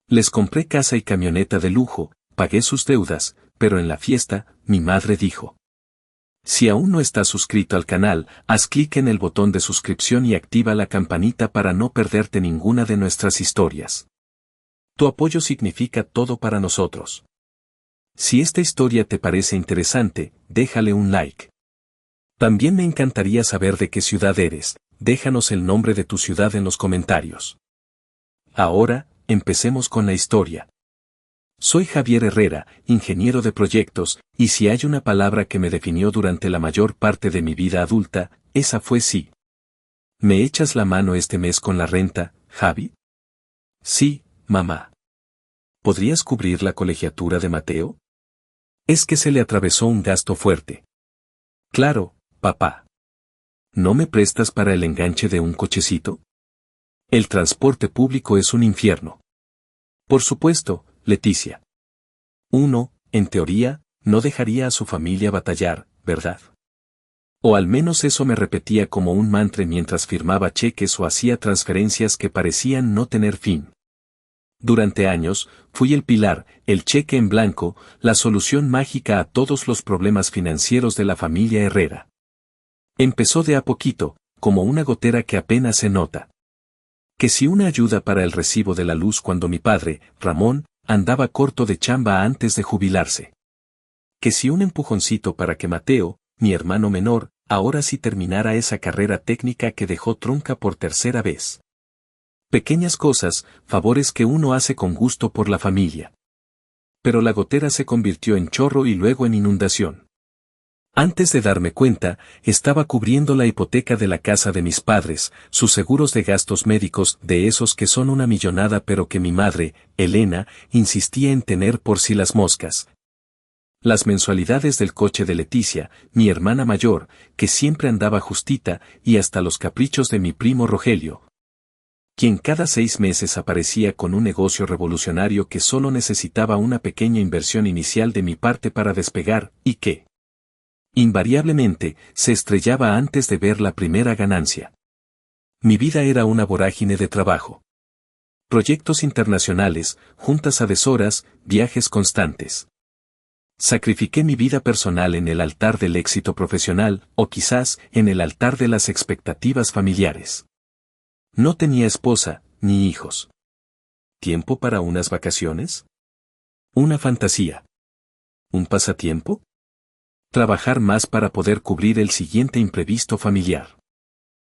Les compré casa y camioneta de lujo, pagué sus deudas, pero en la fiesta, mi madre dijo: si aún no estás suscrito al canal, haz clic en el botón de suscripción y activa la campanita para no perderte ninguna de nuestras historias. Tu apoyo significa todo para nosotros. Si esta historia te parece interesante, déjale un like. También me encantaría saber de qué ciudad eres, déjanos el nombre de tu ciudad en los comentarios. Ahora, empecemos con la historia. Soy Javier Herrera, ingeniero de proyectos, y si hay una palabra que me definió durante la mayor parte de mi vida adulta, esa fue sí. ¿Me echas la mano este mes con la renta, Javi? Sí, mamá. ¿Podrías cubrir la colegiatura de Mateo? Es que se le atravesó un gasto fuerte. Claro, papá. ¿No me prestas para el enganche de un cochecito? El transporte público es un infierno. Por supuesto, Leticia. Uno, en teoría, no dejaría a su familia batallar, ¿verdad? O al menos eso me repetía como un mantra mientras firmaba cheques o hacía transferencias que parecían no tener fin. Durante años, fui el pilar, el cheque en blanco, la solución mágica a todos los problemas financieros de la familia Herrera. Empezó de a poquito, como una gotera que apenas se nota. Que si una ayuda para el recibo de la luz cuando mi padre, Ramón, andaba corto de chamba antes de jubilarse. Que si un empujoncito para que Mateo, mi hermano menor, ahora sí terminara esa carrera técnica que dejó trunca por tercera vez. Pequeñas cosas, favores que uno hace con gusto por la familia. Pero la gotera se convirtió en chorro y luego en inundación. Antes de darme cuenta, estaba cubriendo la hipoteca de la casa de mis padres, sus seguros de gastos médicos, de esos que son una millonada pero que mi madre, Elena, insistía en tener por si las moscas. Las mensualidades del coche de Leticia, mi hermana mayor, que siempre andaba justita, y hasta los caprichos de mi primo Rogelio, quien cada 6 meses aparecía con un negocio revolucionario que solo necesitaba una pequeña inversión inicial de mi parte para despegar, y que invariablemente, se estrellaba antes de ver la primera ganancia. Mi vida era una vorágine de trabajo. Proyectos internacionales, juntas a deshoras, viajes constantes. Sacrifiqué mi vida personal en el altar del éxito profesional, o quizás, en el altar de las expectativas familiares. No tenía esposa, ni hijos. ¿Tiempo para unas vacaciones? ¿Una fantasía? ¿Un pasatiempo? Trabajar más para poder cubrir el siguiente imprevisto familiar.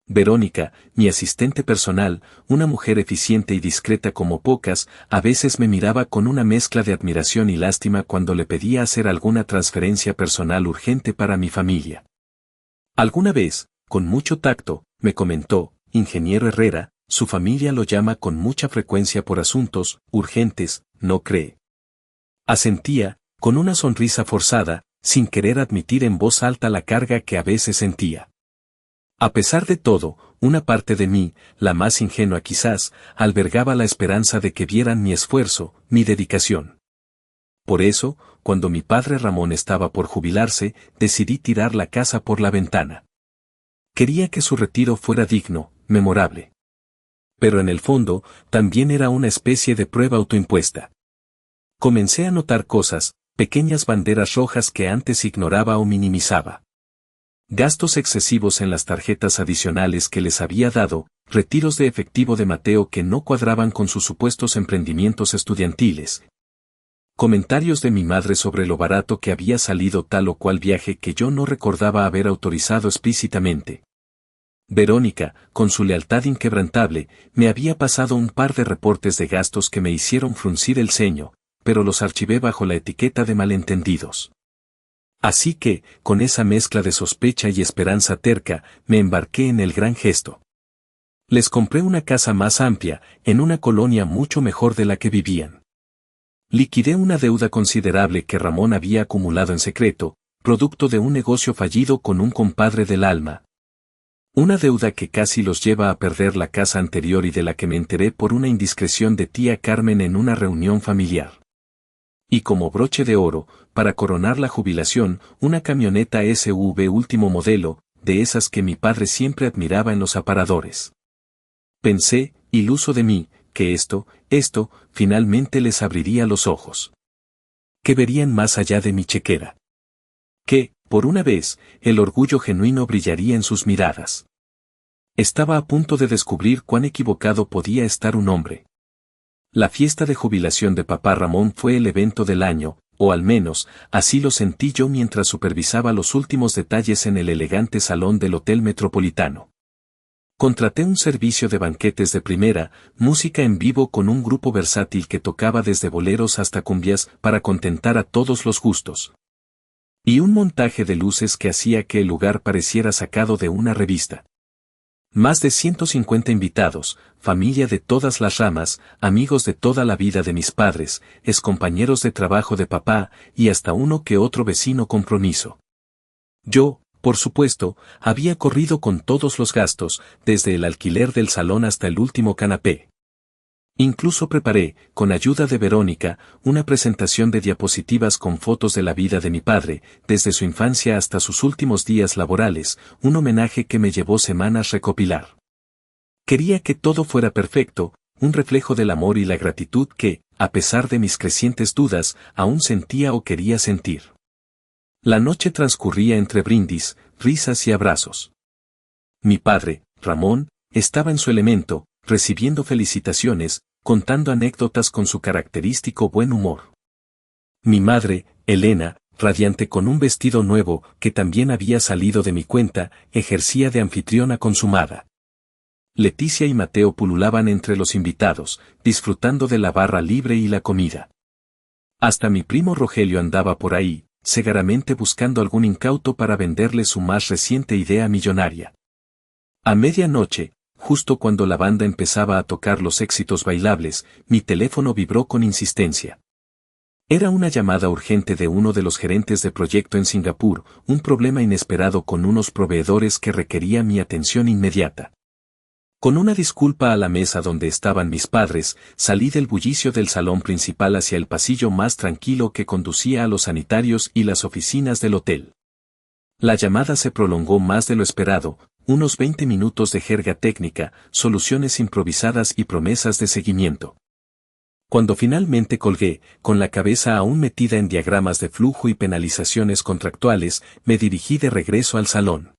Verónica, mi asistente personal, una mujer eficiente y discreta como pocas, a veces me miraba con una mezcla de admiración y lástima cuando le pedía hacer alguna transferencia personal urgente para mi familia. Alguna vez, con mucho tacto, me comentó: ingeniero Herrera, su familia lo llama con mucha frecuencia por asuntos urgentes, ¿no cree? Asentía, con una sonrisa forzada, sin querer admitir en voz alta la carga que a veces sentía. A pesar de todo, una parte de mí, la más ingenua quizás, albergaba la esperanza de que vieran mi esfuerzo, mi dedicación. Por eso, cuando mi padre Ramón estaba por jubilarse, decidí tirar la casa por la ventana. Quería que su retiro fuera digno, memorable. Pero en el fondo, también era una especie de prueba autoimpuesta. Comencé a notar cosas, pequeñas banderas rojas que antes ignoraba o minimizaba. Gastos excesivos en las tarjetas adicionales que les había dado, retiros de efectivo de Mateo que no cuadraban con sus supuestos emprendimientos estudiantiles. Comentarios de mi madre sobre lo barato que había salido tal o cual viaje que yo no recordaba haber autorizado explícitamente. Verónica, con su lealtad inquebrantable, me había pasado un par de reportes de gastos que me hicieron fruncir el ceño, pero los archivé bajo la etiqueta de malentendidos. Así que, con esa mezcla de sospecha y esperanza terca, me embarqué en el gran gesto. Les compré una casa más amplia, en una colonia mucho mejor de la que vivían. Liquidé una deuda considerable que Ramón había acumulado en secreto, producto de un negocio fallido con un compadre del alma. Una deuda que casi los lleva a perder la casa anterior y de la que me enteré por una indiscreción de tía Carmen en una reunión familiar. Y como broche de oro, para coronar la jubilación, una camioneta SUV último modelo, de esas que mi padre siempre admiraba en los aparadores. Pensé, iluso de mí, que esto, finalmente les abriría los ojos. Que verían más allá de mi chequera. Que, por una vez, el orgullo genuino brillaría en sus miradas. Estaba a punto de descubrir cuán equivocado podía estar un hombre. La fiesta de jubilación de papá Ramón fue el evento del año, o al menos, así lo sentí yo mientras supervisaba los últimos detalles en el elegante salón del Hotel Metropolitano. Contraté un servicio de banquetes de primera, música en vivo con un grupo versátil que tocaba desde boleros hasta cumbias para contentar a todos los gustos. Y un montaje de luces que hacía que el lugar pareciera sacado de una revista. Más de 150 invitados, familia de todas las ramas, amigos de toda la vida de mis padres, excompañeros de trabajo de papá y hasta uno que otro vecino compromiso. Yo, por supuesto, había corrido con todos los gastos, desde el alquiler del salón hasta el último canapé. Incluso preparé, con ayuda de Verónica, una presentación de diapositivas con fotos de la vida de mi padre, desde su infancia hasta sus últimos días laborales, un homenaje que me llevó semanas recopilar. Quería que todo fuera perfecto, un reflejo del amor y la gratitud que, a pesar de mis crecientes dudas, aún sentía o quería sentir. La noche transcurría entre brindis, risas y abrazos. Mi padre, Ramón, estaba en su elemento, recibiendo felicitaciones, contando anécdotas con su característico buen humor. Mi madre, Elena, radiante con un vestido nuevo que también había salido de mi cuenta, ejercía de anfitriona consumada. Leticia y Mateo pululaban entre los invitados, disfrutando de la barra libre y la comida. Hasta mi primo Rogelio andaba por ahí, segaramente buscando algún incauto para venderle su más reciente idea millonaria. A medianoche, justo cuando la banda empezaba a tocar los éxitos bailables, mi teléfono vibró con insistencia. Era una llamada urgente de uno de los gerentes de proyecto en Singapur, un problema inesperado con unos proveedores que requería mi atención inmediata. Con una disculpa a la mesa donde estaban mis padres, salí del bullicio del salón principal hacia el pasillo más tranquilo que conducía a los sanitarios y las oficinas del hotel. La llamada se prolongó más de lo esperado, unos 20 minutos de jerga técnica, soluciones improvisadas y promesas de seguimiento. Cuando finalmente colgué, con la cabeza aún metida en diagramas de flujo y penalizaciones contractuales, me dirigí de regreso al salón.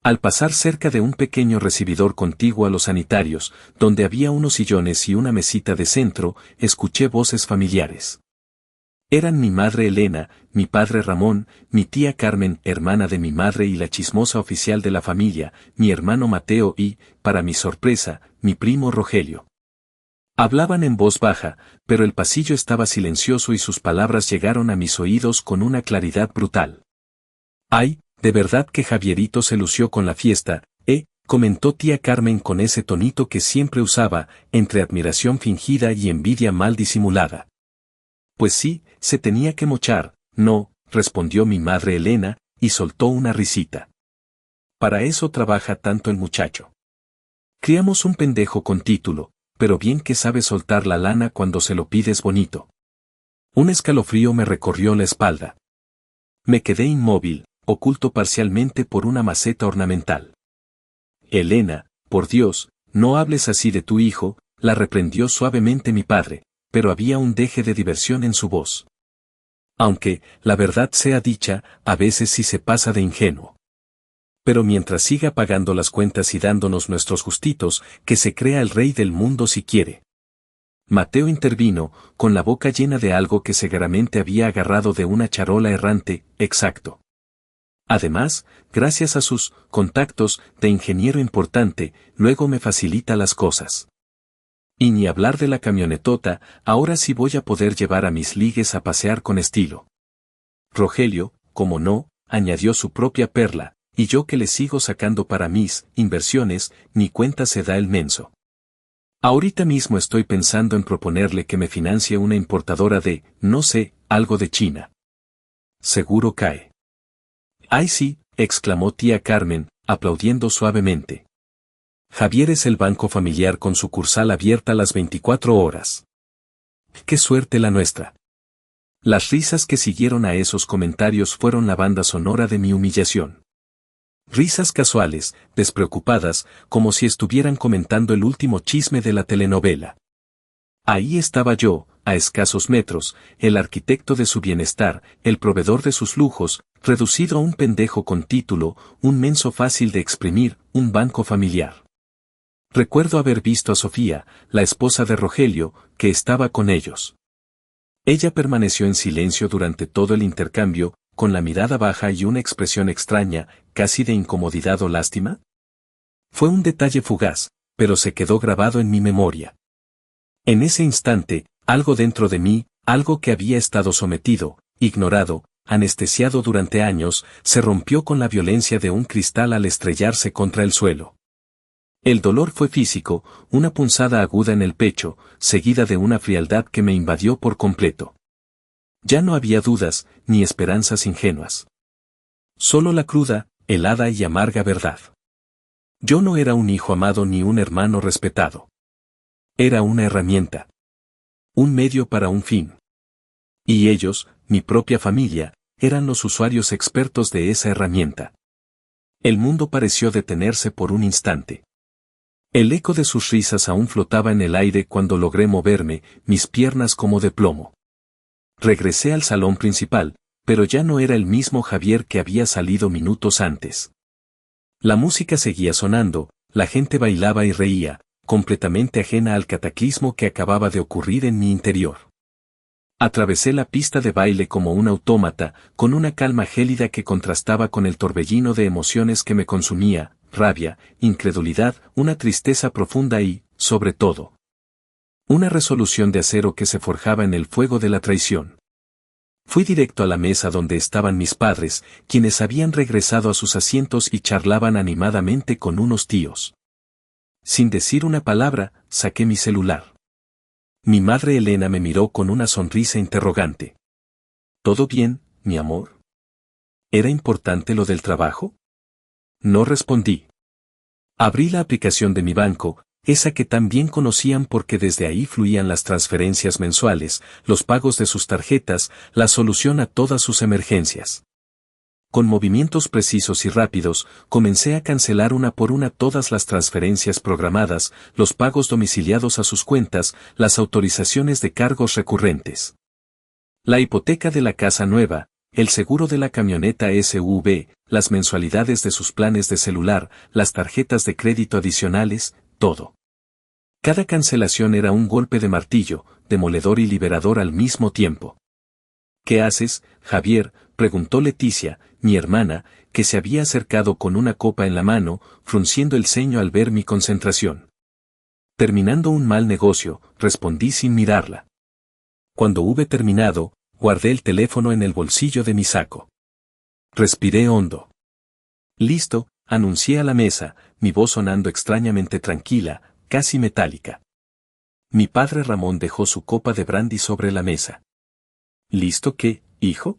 Al pasar cerca de un pequeño recibidor contiguo a los sanitarios, donde había unos sillones y una mesita de centro, escuché voces familiares. Eran mi madre Elena, mi padre Ramón, mi tía Carmen, hermana de mi madre y la chismosa oficial de la familia, mi hermano Mateo y, para mi sorpresa, mi primo Rogelio. Hablaban en voz baja, pero el pasillo estaba silencioso y sus palabras llegaron a mis oídos con una claridad brutal. ¡Ay, de verdad que Javierito se lució con la fiesta! Comentó tía Carmen con ese tonito que siempre usaba, entre admiración fingida y envidia mal disimulada. Pues sí, se tenía que mochar, no, respondió mi madre Elena, y soltó una risita. Para eso trabaja tanto el muchacho. Criamos un pendejo con título, pero bien que sabe soltar la lana cuando se lo pides bonito. Un escalofrío me recorrió la espalda. Me quedé inmóvil, oculto parcialmente por una maceta ornamental. Elena, por Dios, no hables así de tu hijo, la reprendió suavemente mi padre, pero había un deje de diversión en su voz. Aunque, la verdad sea dicha, a veces sí se pasa de ingenuo. Pero mientras siga pagando las cuentas y dándonos nuestros gustitos, que se crea el rey del mundo si quiere. Mateo intervino, con la boca llena de algo que seguramente había agarrado de una charola errante, exacto. Además, gracias a sus contactos de ingeniero importante, luego me facilita las cosas. Y ni hablar de la camionetota, ahora sí voy a poder llevar a mis ligues a pasear con estilo. Rogelio, como no, añadió su propia perla, y yo que le sigo sacando para mis inversiones, ni cuenta se da el menso. Ahorita mismo estoy pensando en proponerle que me financie una importadora de, no sé, algo de China. Seguro cae. ¡Ay sí!, exclamó tía Carmen, aplaudiendo suavemente. Javier es el banco familiar con sucursal abierta las 24 horas. ¡Qué suerte la nuestra! Las risas que siguieron a esos comentarios fueron la banda sonora de mi humillación. Risas casuales, despreocupadas, como si estuvieran comentando el último chisme de la telenovela. Ahí estaba yo, a escasos metros, el arquitecto de su bienestar, el proveedor de sus lujos, reducido a un pendejo con título, un menso fácil de exprimir, un banco familiar. Recuerdo haber visto a Sofía, la esposa de Rogelio, que estaba con ellos. Ella permaneció en silencio durante todo el intercambio, con la mirada baja y una expresión extraña, casi de incomodidad o lástima. Fue un detalle fugaz, pero se quedó grabado en mi memoria. En ese instante, algo dentro de mí, algo que había estado sometido, ignorado, anestesiado durante años, se rompió con la violencia de un cristal al estrellarse contra el suelo. El dolor fue físico, una punzada aguda en el pecho, seguida de una frialdad que me invadió por completo. Ya no había dudas, ni esperanzas ingenuas. Solo la cruda, helada y amarga verdad. Yo no era un hijo amado ni un hermano respetado. Era una herramienta. Un medio para un fin. Y ellos, mi propia familia, eran los usuarios expertos de esa herramienta. El mundo pareció detenerse por un instante. El eco de sus risas aún flotaba en el aire cuando logré moverme, mis piernas como de plomo. Regresé al salón principal, pero ya no era el mismo Javier que había salido minutos antes. La música seguía sonando, la gente bailaba y reía, completamente ajena al cataclismo que acababa de ocurrir en mi interior. Atravesé la pista de baile como un autómata, con una calma gélida que contrastaba con el torbellino de emociones que me consumía, rabia, incredulidad, una tristeza profunda y, sobre todo, una resolución de acero que se forjaba en el fuego de la traición. Fui directo a la mesa donde estaban mis padres, quienes habían regresado a sus asientos y charlaban animadamente con unos tíos. Sin decir una palabra, saqué mi celular. Mi madre Elena me miró con una sonrisa interrogante. ¿Todo bien, mi amor? ¿Era importante lo del trabajo? No respondí. Abrí la aplicación de mi banco, esa que tan bien conocían porque desde ahí fluían las transferencias mensuales, los pagos de sus tarjetas, la solución a todas sus emergencias. Con movimientos precisos y rápidos, comencé a cancelar una por una todas las transferencias programadas, los pagos domiciliados a sus cuentas, las autorizaciones de cargos recurrentes. La hipoteca de la casa nueva, el seguro de la camioneta SUV, las mensualidades de sus planes de celular, las tarjetas de crédito adicionales, todo. Cada cancelación era un golpe de martillo, demoledor y liberador al mismo tiempo. ¿Qué haces, Javier?, preguntó Leticia, mi hermana, que se había acercado con una copa en la mano, frunciendo el ceño al ver mi concentración. Terminando un mal negocio, respondí sin mirarla. Cuando hube terminado, guardé el teléfono en el bolsillo de mi saco. Respiré hondo. Listo, anuncié a la mesa, mi voz sonando extrañamente tranquila, casi metálica. Mi padre Ramón dejó su copa de brandy sobre la mesa. ¿Listo qué, hijo?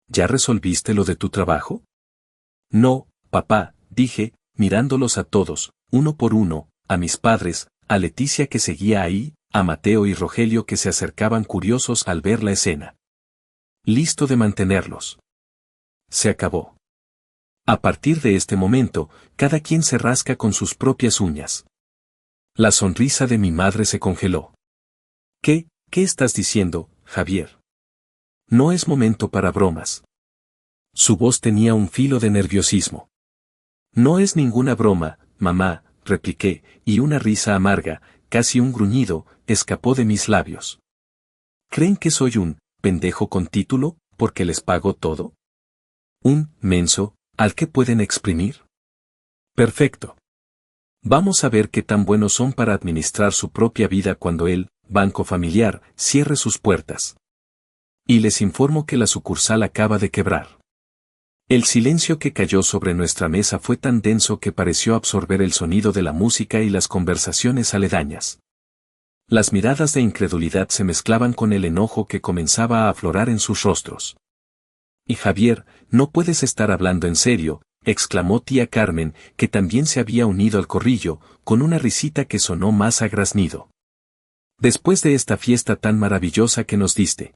¿Ya resolviste lo de tu trabajo? No, papá, dije, mirándolos a todos, uno por uno, a mis padres, a Leticia que seguía ahí, a Mateo y Rogelio que se acercaban curiosos al ver la escena. Listo de mantenerlos. Se acabó. A partir de este momento, cada quien se rasca con sus propias uñas. La sonrisa de mi madre se congeló. ¿Qué estás diciendo, Javier? No es momento para bromas. Su voz tenía un filo de nerviosismo. No es ninguna broma, mamá, repliqué, y una risa amarga, casi un gruñido, escapó de mis labios. ¿Creen que soy un pendejo con título, porque les pago todo? ¿Un menso, al que pueden exprimir? Perfecto. Vamos a ver qué tan buenos son para administrar su propia vida cuando el banco familiar cierre sus puertas. Y les informo que la sucursal acaba de quebrar. El silencio que cayó sobre nuestra mesa fue tan denso que pareció absorber el sonido de la música y las conversaciones aledañas. Las miradas de incredulidad se mezclaban con el enojo que comenzaba a aflorar en sus rostros. Y Javier, no puedes estar hablando en serio, exclamó tía Carmen, que también se había unido al corrillo, con una risita que sonó más a graznido. Después de esta fiesta tan maravillosa que nos diste.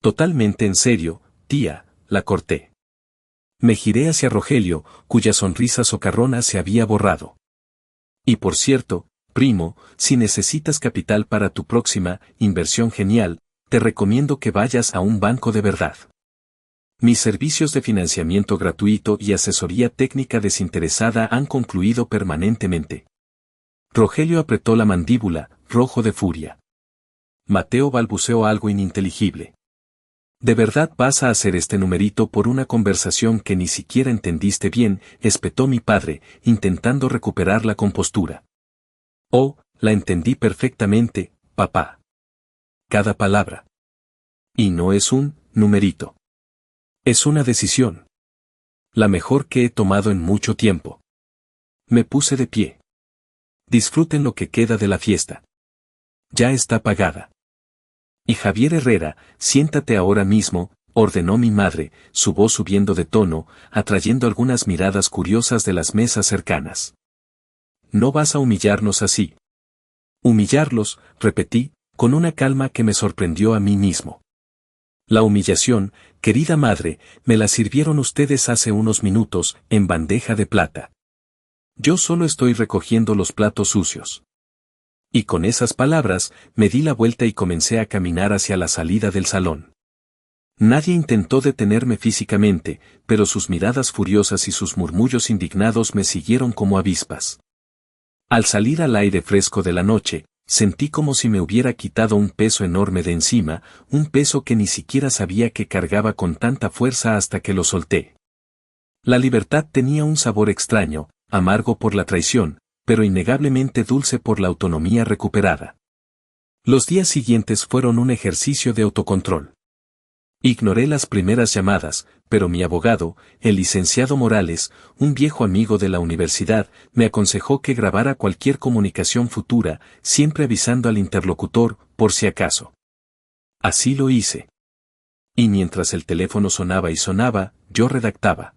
Totalmente en serio, tía, la corté. Me giré hacia Rogelio, cuya sonrisa socarrona se había borrado. Y por cierto, primo, si necesitas capital para tu próxima inversión genial, te recomiendo que vayas a un banco de verdad. Mis servicios de financiamiento gratuito y asesoría técnica desinteresada han concluido permanentemente. Rogelio apretó la mandíbula, rojo de furia. Mateo balbuceó algo ininteligible. ¿De verdad vas a hacer este numerito por una conversación que ni siquiera entendiste bien?, espetó mi padre, intentando recuperar la compostura. Oh, la entendí perfectamente, papá. Cada palabra. Y no es un numerito. Es una decisión. La mejor que he tomado en mucho tiempo. Me puse de pie. Disfruten lo que queda de la fiesta. Ya está pagada. Y Javier Herrera, siéntate ahora mismo, ordenó mi madre, su voz subiendo de tono, atrayendo algunas miradas curiosas de las mesas cercanas. No vas a humillarnos así. Humillarlos, repetí, con una calma que me sorprendió a mí mismo. La humillación, querida madre, me la sirvieron ustedes hace unos minutos, en bandeja de plata. Yo solo estoy recogiendo los platos sucios. Y con esas palabras, me di la vuelta y comencé a caminar hacia la salida del salón. Nadie intentó detenerme físicamente, pero sus miradas furiosas y sus murmullos indignados me siguieron como avispas. Al salir al aire fresco de la noche, sentí como si me hubiera quitado un peso enorme de encima, un peso que ni siquiera sabía que cargaba con tanta fuerza hasta que lo solté. La libertad tenía un sabor extraño, amargo por la traición, pero innegablemente dulce por la autonomía recuperada. Los días siguientes fueron un ejercicio de autocontrol. Ignoré las primeras llamadas, pero mi abogado, el licenciado Morales, un viejo amigo de la universidad, me aconsejó que grabara cualquier comunicación futura, siempre avisando al interlocutor, por si acaso. Así lo hice. Y mientras el teléfono sonaba y sonaba, yo redactaba.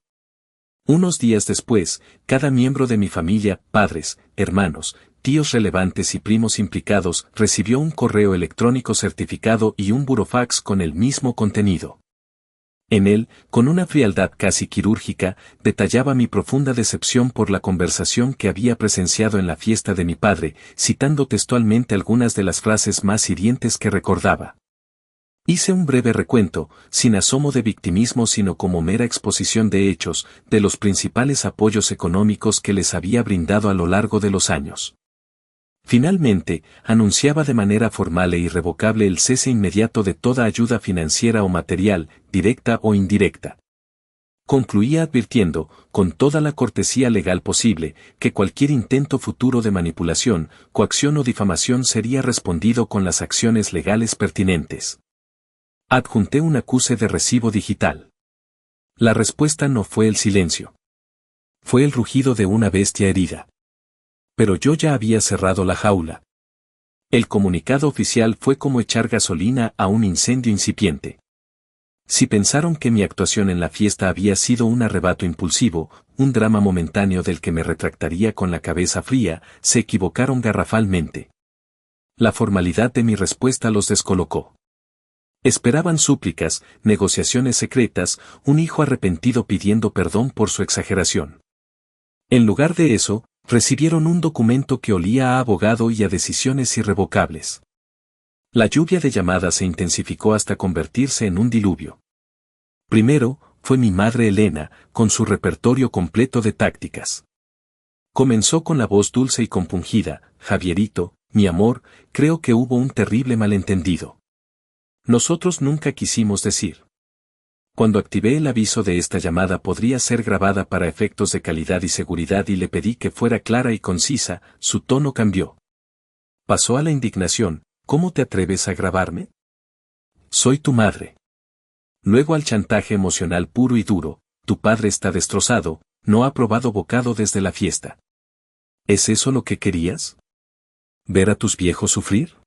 Unos días después, cada miembro de mi familia, padres, hermanos, tíos relevantes y primos implicados, recibió un correo electrónico certificado y un burofax con el mismo contenido. En él, con una frialdad casi quirúrgica, detallaba mi profunda decepción por la conversación que había presenciado en la fiesta de mi padre, citando textualmente algunas de las frases más hirientes que recordaba. Hice un breve recuento, sin asomo de victimismo sino como mera exposición de hechos, de los principales apoyos económicos que les había brindado a lo largo de los años. Finalmente, anunciaba de manera formal e irrevocable el cese inmediato de toda ayuda financiera o material, directa o indirecta. Concluía advirtiendo, con toda la cortesía legal posible, que cualquier intento futuro de manipulación, coacción o difamación sería respondido con las acciones legales pertinentes. Adjunté un acuse de recibo digital. La respuesta no fue el silencio. Fue el rugido de una bestia herida. Pero yo ya había cerrado la jaula. El comunicado oficial fue como echar gasolina a un incendio incipiente. Si pensaron que mi actuación en la fiesta había sido un arrebato impulsivo, un drama momentáneo del que me retractaría con la cabeza fría, se equivocaron garrafalmente. La formalidad de mi respuesta los descolocó. Esperaban súplicas, negociaciones secretas, un hijo arrepentido pidiendo perdón por su exageración. En lugar de eso, recibieron un documento que olía a abogado y a decisiones irrevocables. La lluvia de llamadas se intensificó hasta convertirse en un diluvio. Primero, fue mi madre Elena, con su repertorio completo de tácticas. Comenzó con la voz dulce y compungida: Javierito, mi amor, creo que hubo un terrible malentendido. Nosotros nunca quisimos decir. Cuando activé el aviso de esta llamada podría ser grabada para efectos de calidad y seguridad y le pedí que fuera clara y concisa, su tono cambió. Pasó a la indignación: ¿cómo te atreves a grabarme? Soy tu madre. Luego al chantaje emocional puro y duro: tu padre está destrozado, no ha probado bocado desde la fiesta. ¿Es eso lo que querías? ¿Ver a tus viejos sufrir?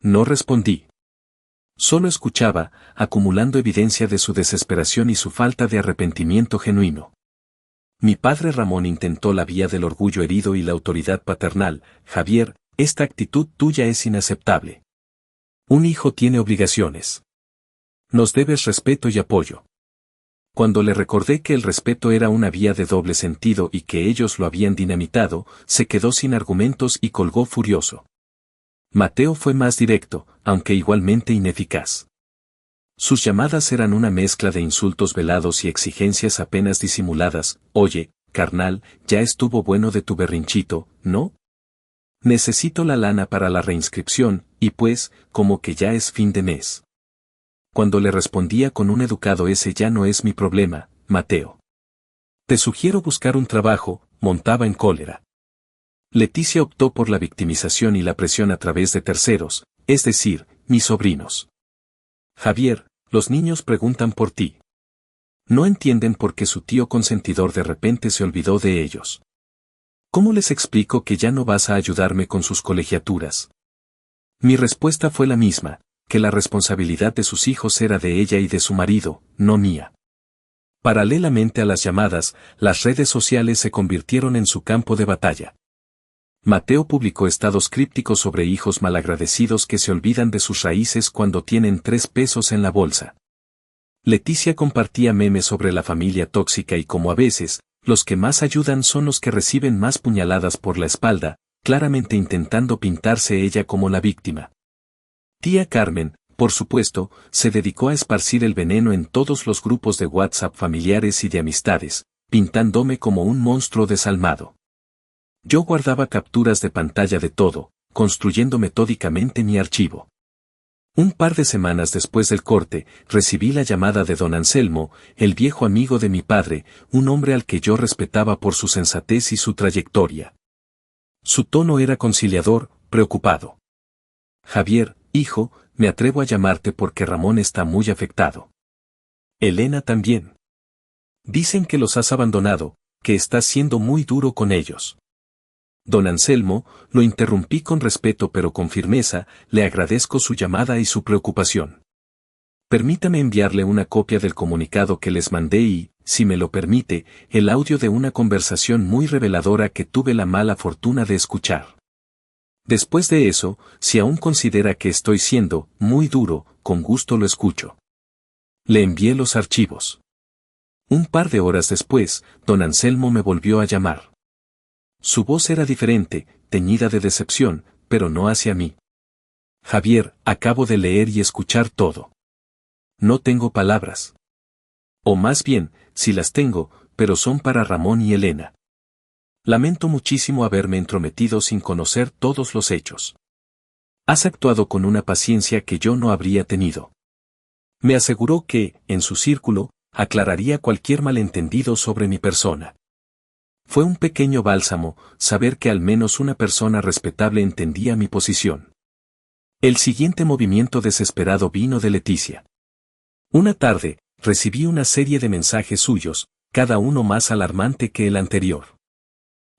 No respondí. Solo escuchaba, acumulando evidencia de su desesperación y su falta de arrepentimiento genuino. Mi padre Ramón intentó la vía del orgullo herido y la autoridad paternal: Javier, esta actitud tuya es inaceptable. Un hijo tiene obligaciones. Nos debes respeto y apoyo. Cuando le recordé que el respeto era una vía de doble sentido y que ellos lo habían dinamitado, se quedó sin argumentos y colgó furioso. Mateo fue más directo, aunque igualmente ineficaz. Sus llamadas eran una mezcla de insultos velados y exigencias apenas disimuladas. Oye, carnal, ya estuvo bueno de tu berrinchito, ¿no? Necesito la lana para la reinscripción, y pues, como que ya es fin de mes. Cuando le respondía con un educado ese ya no es mi problema, Mateo. Te sugiero buscar un trabajo, montaba en cólera. Leticia optó por la victimización y la presión a través de terceros, es decir, mis sobrinos. Javier, los niños preguntan por ti. No entienden por qué su tío consentidor de repente se olvidó de ellos. ¿Cómo les explico que ya no vas a ayudarme con sus colegiaturas? Mi respuesta fue la misma, que la responsabilidad de sus hijos era de ella y de su marido, no mía. Paralelamente a las llamadas, las redes sociales se convirtieron en su campo de batalla. Mateo publicó estados crípticos sobre hijos malagradecidos que se olvidan de sus raíces cuando tienen 3 pesos en la bolsa. Leticia compartía memes sobre la familia tóxica y cómo a veces, los que más ayudan son los que reciben más puñaladas por la espalda, claramente intentando pintarse ella como la víctima. Tía Carmen, por supuesto, se dedicó a esparcir el veneno en todos los grupos de WhatsApp familiares y de amistades, pintándome como un monstruo desalmado. Yo guardaba capturas de pantalla de todo, construyendo metódicamente mi archivo. Un par de semanas después del corte, recibí la llamada de don Anselmo, el viejo amigo de mi padre, un hombre al que yo respetaba por su sensatez y su trayectoria. Su tono era conciliador, preocupado. Javier, hijo, me atrevo a llamarte porque Ramón está muy afectado. Elena también. Dicen que los has abandonado, que estás siendo muy duro con ellos. Don Anselmo, lo interrumpí con respeto pero con firmeza, le agradezco su llamada y su preocupación. Permítame enviarle una copia del comunicado que les mandé y, si me lo permite, el audio de una conversación muy reveladora que tuve la mala fortuna de escuchar. Después de eso, si aún considera que estoy siendo muy duro, con gusto lo escucho. Le envié los archivos. Un par de horas después, don Anselmo me volvió a llamar. Su voz era diferente, teñida de decepción, pero no hacia mí. Javier, acabo de leer y escuchar todo. No tengo palabras. O más bien, sí las tengo, pero son para Ramón y Elena. Lamento muchísimo haberme entrometido sin conocer todos los hechos. Has actuado con una paciencia que yo no habría tenido. Me aseguró que, en su círculo, aclararía cualquier malentendido sobre mi persona. Fue un pequeño bálsamo, saber que al menos una persona respetable entendía mi posición. El siguiente movimiento desesperado vino de Leticia. Una tarde, recibí una serie de mensajes suyos, cada uno más alarmante que el anterior.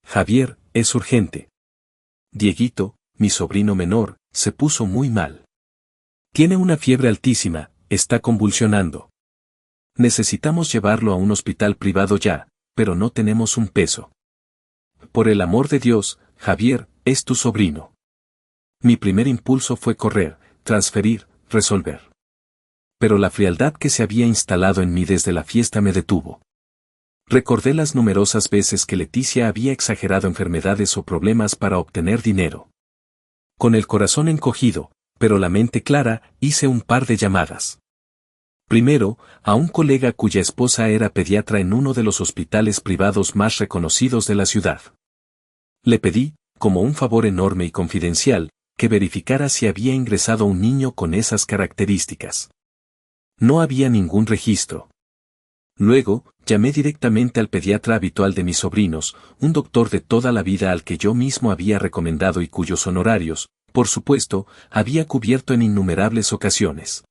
Javier, es urgente. Dieguito, mi sobrino menor, se puso muy mal. Tiene una fiebre altísima, está convulsionando. Necesitamos llevarlo a un hospital privado ya, pero no tenemos un peso. Por el amor de Dios, Javier, es tu sobrino. Mi primer impulso fue correr, transferir, resolver. Pero la frialdad que se había instalado en mí desde la fiesta me detuvo. Recordé las numerosas veces que Leticia había exagerado enfermedades o problemas para obtener dinero. Con el corazón encogido, pero la mente clara, hice un par de llamadas. Primero, a un colega cuya esposa era pediatra en uno de los hospitales privados más reconocidos de la ciudad. Le pedí, como un favor enorme y confidencial, que verificara si había ingresado un niño con esas características. No había ningún registro. Luego, llamé directamente al pediatra habitual de mis sobrinos, un doctor de toda la vida al que yo mismo había recomendado y cuyos honorarios, por supuesto, había cubierto en innumerables ocasiones.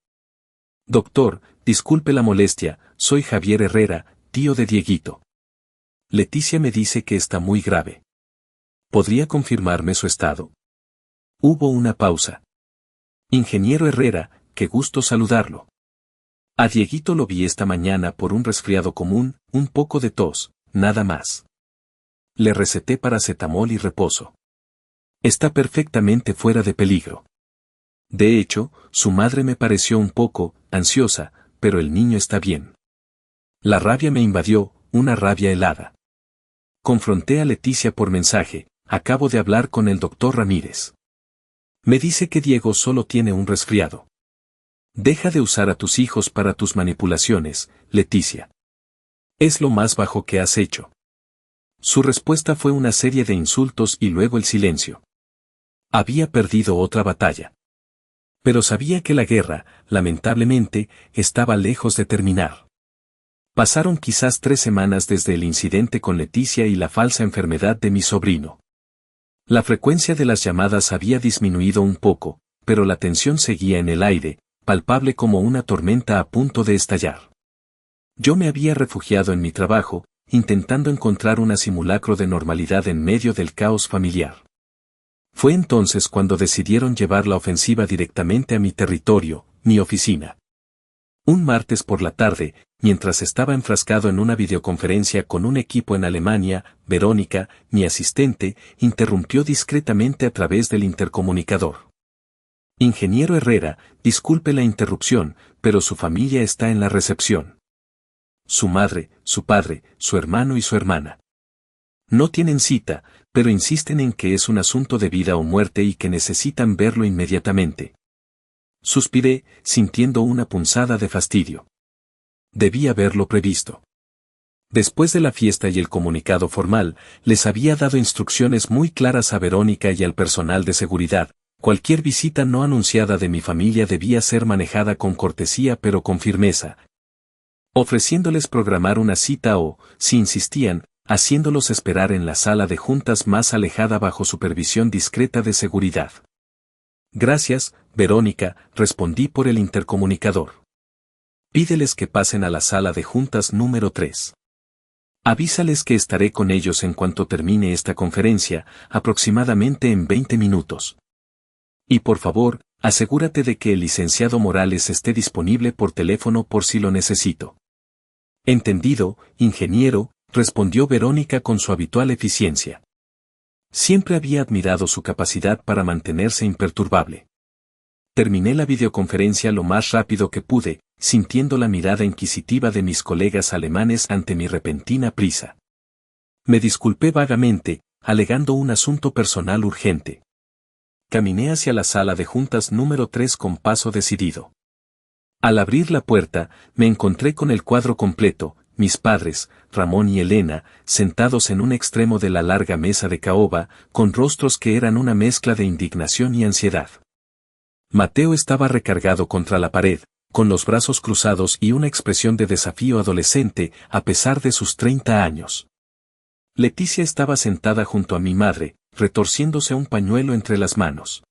Doctor, disculpe la molestia, soy Javier Herrera, tío de Dieguito. Leticia me dice que está muy grave. ¿Podría confirmarme su estado? Hubo una pausa. Ingeniero Herrera, qué gusto saludarlo. A Dieguito lo vi esta mañana por un resfriado común, un poco de tos, nada más. Le receté paracetamol y reposo. Está perfectamente fuera de peligro. De hecho, su madre me pareció un poco ansiosa, pero el niño está bien. La rabia me invadió, una rabia helada. Confronté a Leticia por mensaje, acabo de hablar con el doctor Ramírez. Me dice que Diego solo tiene un resfriado. Deja de usar a tus hijos para tus manipulaciones, Leticia. Es lo más bajo que has hecho. Su respuesta fue una serie de insultos y luego el silencio. Había perdido otra batalla. Pero sabía que la guerra, lamentablemente, estaba lejos de terminar. Pasaron quizás 3 semanas desde el incidente con Leticia y la falsa enfermedad de mi sobrino. La frecuencia de las llamadas había disminuido un poco, pero la tensión seguía en el aire, palpable como una tormenta a punto de estallar. Yo me había refugiado en mi trabajo, intentando encontrar un simulacro de normalidad en medio del caos familiar. Fue entonces cuando decidieron llevar la ofensiva directamente a mi territorio, mi oficina. Un martes por la tarde, mientras estaba enfrascado en una videoconferencia con un equipo en Alemania, Verónica, mi asistente, interrumpió discretamente a través del intercomunicador. Ingeniero Herrera, disculpe la interrupción, pero su familia está en la recepción. Su madre, su padre, su hermano y su hermana. No tienen cita, pero insisten en que es un asunto de vida o muerte y que necesitan verlo inmediatamente. Suspiré, sintiendo una punzada de fastidio. Debí haberlo previsto. Después de la fiesta y el comunicado formal, les había dado instrucciones muy claras a Verónica y al personal de seguridad. Cualquier visita no anunciada de mi familia debía ser manejada con cortesía pero con firmeza, ofreciéndoles programar una cita o, si insistían, haciéndolos esperar en la sala de juntas más alejada bajo supervisión discreta de seguridad. Gracias, Verónica, respondí por el intercomunicador. Pídeles que pasen a la sala de juntas número 3. Avísales que estaré con ellos en cuanto termine esta conferencia, aproximadamente en 20 minutos. Y por favor, asegúrate de que el licenciado Morales esté disponible por teléfono por si lo necesito. Entendido, ingeniero, respondió Verónica con su habitual eficiencia. Siempre había admirado su capacidad para mantenerse imperturbable. Terminé la videoconferencia lo más rápido que pude, sintiendo la mirada inquisitiva de mis colegas alemanes ante mi repentina prisa. Me disculpé vagamente, alegando un asunto personal urgente. Caminé hacia la sala de juntas número 3 con paso decidido. Al abrir la puerta, me encontré con el cuadro completo, mis padres, Ramón y Elena, sentados en un extremo de la larga mesa de caoba, con rostros que eran una mezcla de indignación y ansiedad. Mateo estaba recargado contra la pared, con los brazos cruzados y una expresión de desafío adolescente, a pesar de sus 30 años. Leticia estaba sentada junto a mi madre, retorciéndose un pañuelo entre las manos.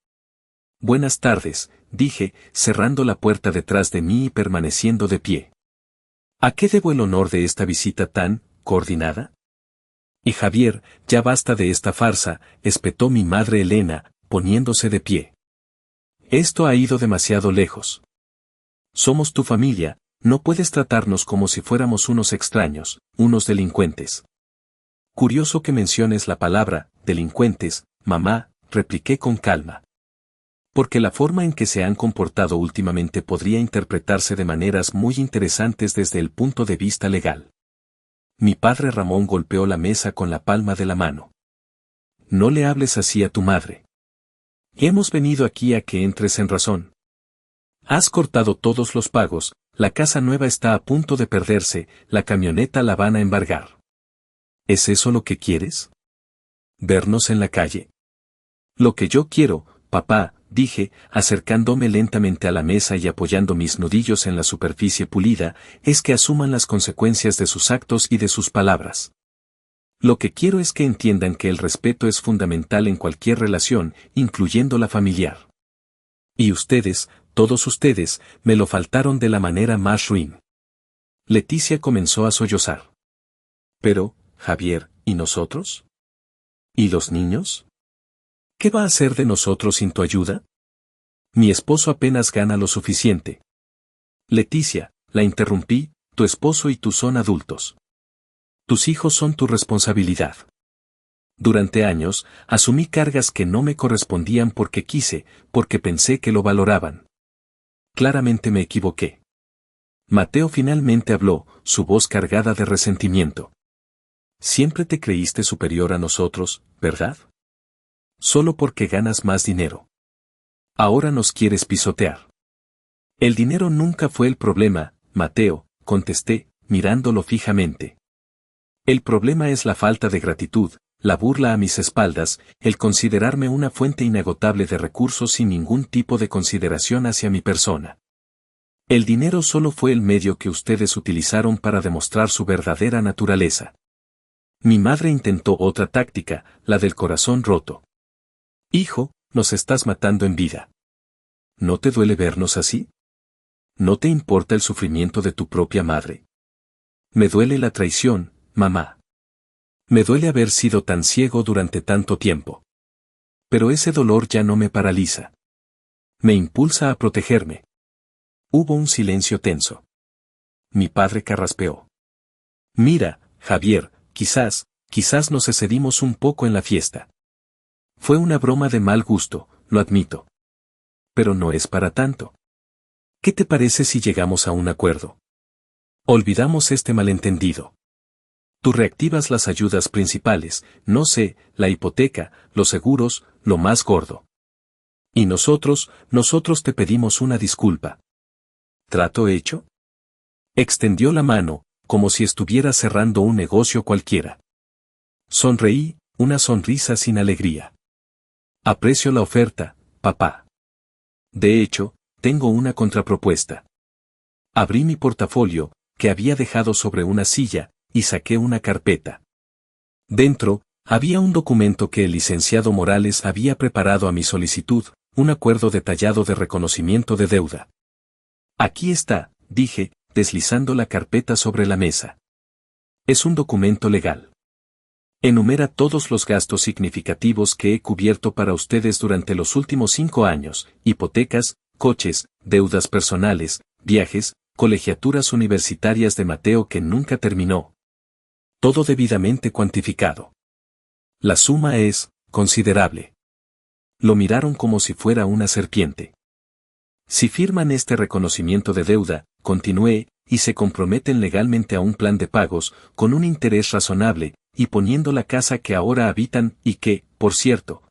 Buenas tardes, dije, cerrando la puerta detrás de mí y permaneciendo de pie. ¿A qué debo el honor de esta visita tan coordinada? Y Javier, ya basta de esta farsa, espetó mi madre Elena, poniéndose de pie. Esto ha ido demasiado lejos. Somos tu familia, no puedes tratarnos como si fuéramos unos extraños, unos delincuentes. Curioso que menciones la palabra, delincuentes, mamá, repliqué con calma. Porque la forma en que se han comportado últimamente podría interpretarse de maneras muy interesantes desde el punto de vista legal. Mi padre Ramón golpeó la mesa con la palma de la mano. No le hables así a tu madre. Hemos venido aquí a que entres en razón. Has cortado todos los pagos, la casa nueva está a punto de perderse, la camioneta la van a embargar. ¿Es eso lo que quieres? ¿Vernos en la calle? Lo que yo quiero, papá, dije, acercándome lentamente a la mesa y apoyando mis nudillos en la superficie pulida, es que asuman las consecuencias de sus actos y de sus palabras. Lo que quiero es que entiendan que el respeto es fundamental en cualquier relación, incluyendo la familiar. Y ustedes, todos ustedes, me lo faltaron de la manera más ruin. Leticia comenzó a sollozar. Pero, Javier, ¿y nosotros? ¿Y los niños? ¿Qué va a hacer de nosotros sin tu ayuda? Mi esposo apenas gana lo suficiente. Leticia, la interrumpí, tu esposo y tú son adultos. Tus hijos son tu responsabilidad. Durante años, asumí cargas que no me correspondían porque quise, porque pensé que lo valoraban. Claramente me equivoqué. Mateo finalmente habló, su voz cargada de resentimiento. Siempre te creíste superior a nosotros, ¿verdad? Solo porque ganas más dinero. Ahora nos quieres pisotear. El dinero nunca fue el problema, Mateo, contesté, mirándolo fijamente. El problema es la falta de gratitud, la burla a mis espaldas, el considerarme una fuente inagotable de recursos sin ningún tipo de consideración hacia mi persona. El dinero solo fue el medio que ustedes utilizaron para demostrar su verdadera naturaleza. Mi madre intentó otra táctica, la del corazón roto. Hijo, nos estás matando en vida. ¿No te duele vernos así? ¿No te importa el sufrimiento de tu propia madre? Me duele la traición, mamá. Me duele haber sido tan ciego durante tanto tiempo. Pero ese dolor ya no me paraliza. Me impulsa a protegerme. Hubo un silencio tenso. Mi padre carraspeó. Mira, Javier, quizás nos excedimos un poco en la fiesta. Fue una broma de mal gusto, lo admito. Pero no es para tanto. ¿Qué te parece si llegamos a un acuerdo? Olvidamos este malentendido. Tú reactivas las ayudas principales, no sé, la hipoteca, los seguros, lo más gordo. Y nosotros te pedimos una disculpa. ¿Trato hecho? Extendió la mano, como si estuviera cerrando un negocio cualquiera. Sonreí, una sonrisa sin alegría. Aprecio la oferta, papá. De hecho, tengo una contrapropuesta. Abrí mi portafolio, que había dejado sobre una silla, y saqué una carpeta. Dentro, había un documento que el licenciado Morales había preparado a mi solicitud, un acuerdo detallado de reconocimiento de deuda. Aquí está, dije, deslizando la carpeta sobre la mesa. Es un documento legal. Enumera todos los gastos significativos que he cubierto para ustedes durante los últimos 5 años, hipotecas, coches, deudas personales, viajes, colegiaturas universitarias de Mateo que nunca terminó. Todo debidamente cuantificado. La suma es considerable. Lo miraron como si fuera una serpiente. Si firman este reconocimiento de deuda, continué, y se comprometen legalmente a un plan de pagos, con un interés razonable, y poniendo la casa que ahora habitan y que, por cierto,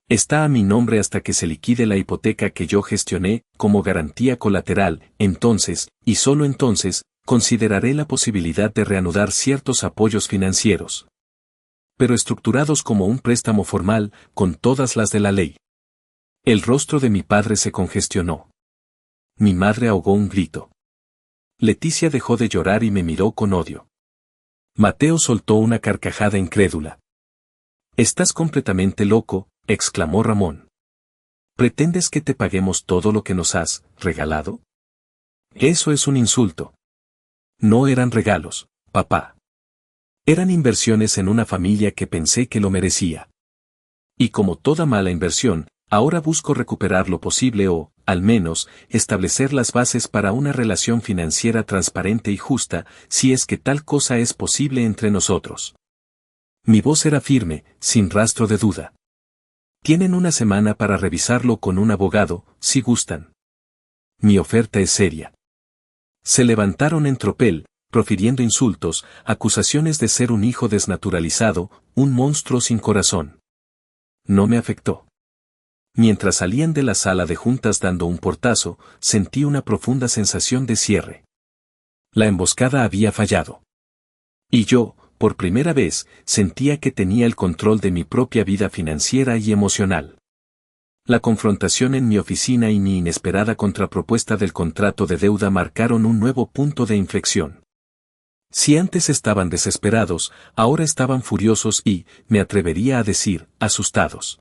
está a mi nombre hasta que se liquide la hipoteca que yo gestioné, como garantía colateral, entonces, y solo entonces, consideraré la posibilidad de reanudar ciertos apoyos financieros. Pero estructurados como un préstamo formal, con todas las de la ley. El rostro de mi padre se congestionó. Mi madre ahogó un grito. Leticia dejó de llorar y me miró con odio. Mateo soltó una carcajada incrédula. «Estás completamente loco», exclamó Ramón. «¿Pretendes que te paguemos todo lo que nos has regalado? Eso es un insulto». No eran regalos, papá. Eran inversiones en una familia que pensé que lo merecía. Y como toda mala inversión, ahora busco recuperar lo posible o, al menos, establecer las bases para una relación financiera transparente y justa, si es que tal cosa es posible entre nosotros. Mi voz era firme, sin rastro de duda. Tienen una semana para revisarlo con un abogado, si gustan. Mi oferta es seria. Se levantaron en tropel, profiriendo insultos, acusaciones de ser un hijo desnaturalizado, un monstruo sin corazón. No me afectó. Mientras salían de la sala de juntas dando un portazo, sentí una profunda sensación de cierre. La emboscada había fallado. Y yo, por primera vez, sentía que tenía el control de mi propia vida financiera y emocional. La confrontación en mi oficina y mi inesperada contrapropuesta del contrato de deuda marcaron un nuevo punto de inflexión. Si antes estaban desesperados, ahora estaban furiosos y, me atrevería a decir, asustados.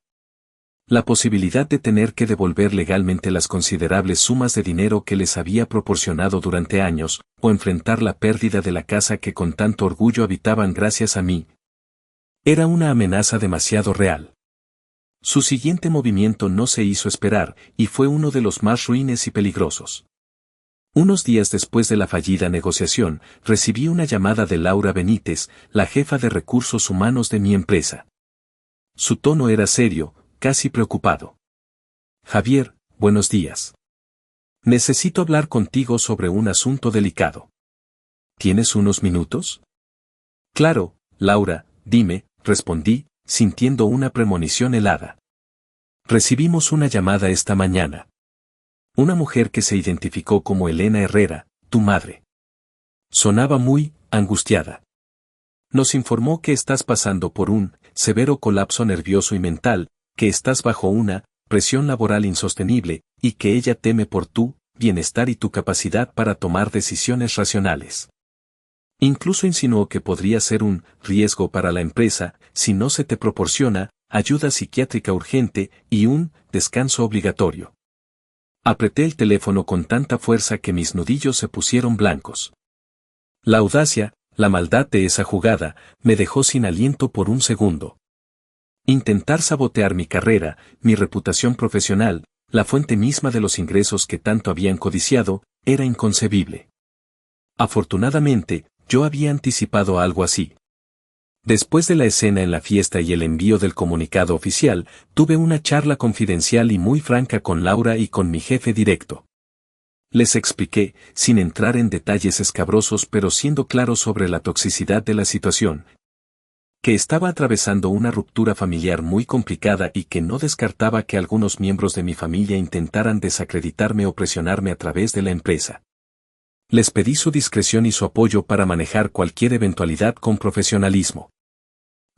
La posibilidad de tener que devolver legalmente las considerables sumas de dinero que les había proporcionado durante años, o enfrentar la pérdida de la casa que con tanto orgullo habitaban gracias a mí, era una amenaza demasiado real. Su siguiente movimiento no se hizo esperar, y fue uno de los más ruines y peligrosos. Unos días después de la fallida negociación, recibí una llamada de Laura Benítez, la jefa de recursos humanos de mi empresa. Su tono era serio, casi preocupado. «Javier, buenos días. Necesito hablar contigo sobre un asunto delicado. ¿Tienes unos minutos? Claro, Laura, dime, respondí, sintiendo una premonición helada. Recibimos una llamada esta mañana. Una mujer que se identificó como Elena Herrera, tu madre. Sonaba muy angustiada. Nos informó que estás pasando por un severo colapso nervioso y mental, que estás bajo una presión laboral insostenible, y que ella teme por tu bienestar y tu capacidad para tomar decisiones racionales. Incluso insinuó que podría ser un riesgo para la empresa si no se te proporciona ayuda psiquiátrica urgente y un descanso obligatorio. Apreté el teléfono con tanta fuerza que mis nudillos se pusieron blancos. La audacia, la maldad de esa jugada, me dejó sin aliento por un segundo. Intentar sabotear mi carrera, mi reputación profesional, la fuente misma de los ingresos que tanto habían codiciado, era inconcebible. Afortunadamente, yo había anticipado algo así. Después de la escena en la fiesta y el envío del comunicado oficial, tuve una charla confidencial y muy franca con Laura y con mi jefe directo. Les expliqué, sin entrar en detalles escabrosos pero siendo claro sobre la toxicidad de la situación, que estaba atravesando una ruptura familiar muy complicada y que no descartaba que algunos miembros de mi familia intentaran desacreditarme o presionarme a través de la empresa. Les pedí su discreción y su apoyo para manejar cualquier eventualidad con profesionalismo.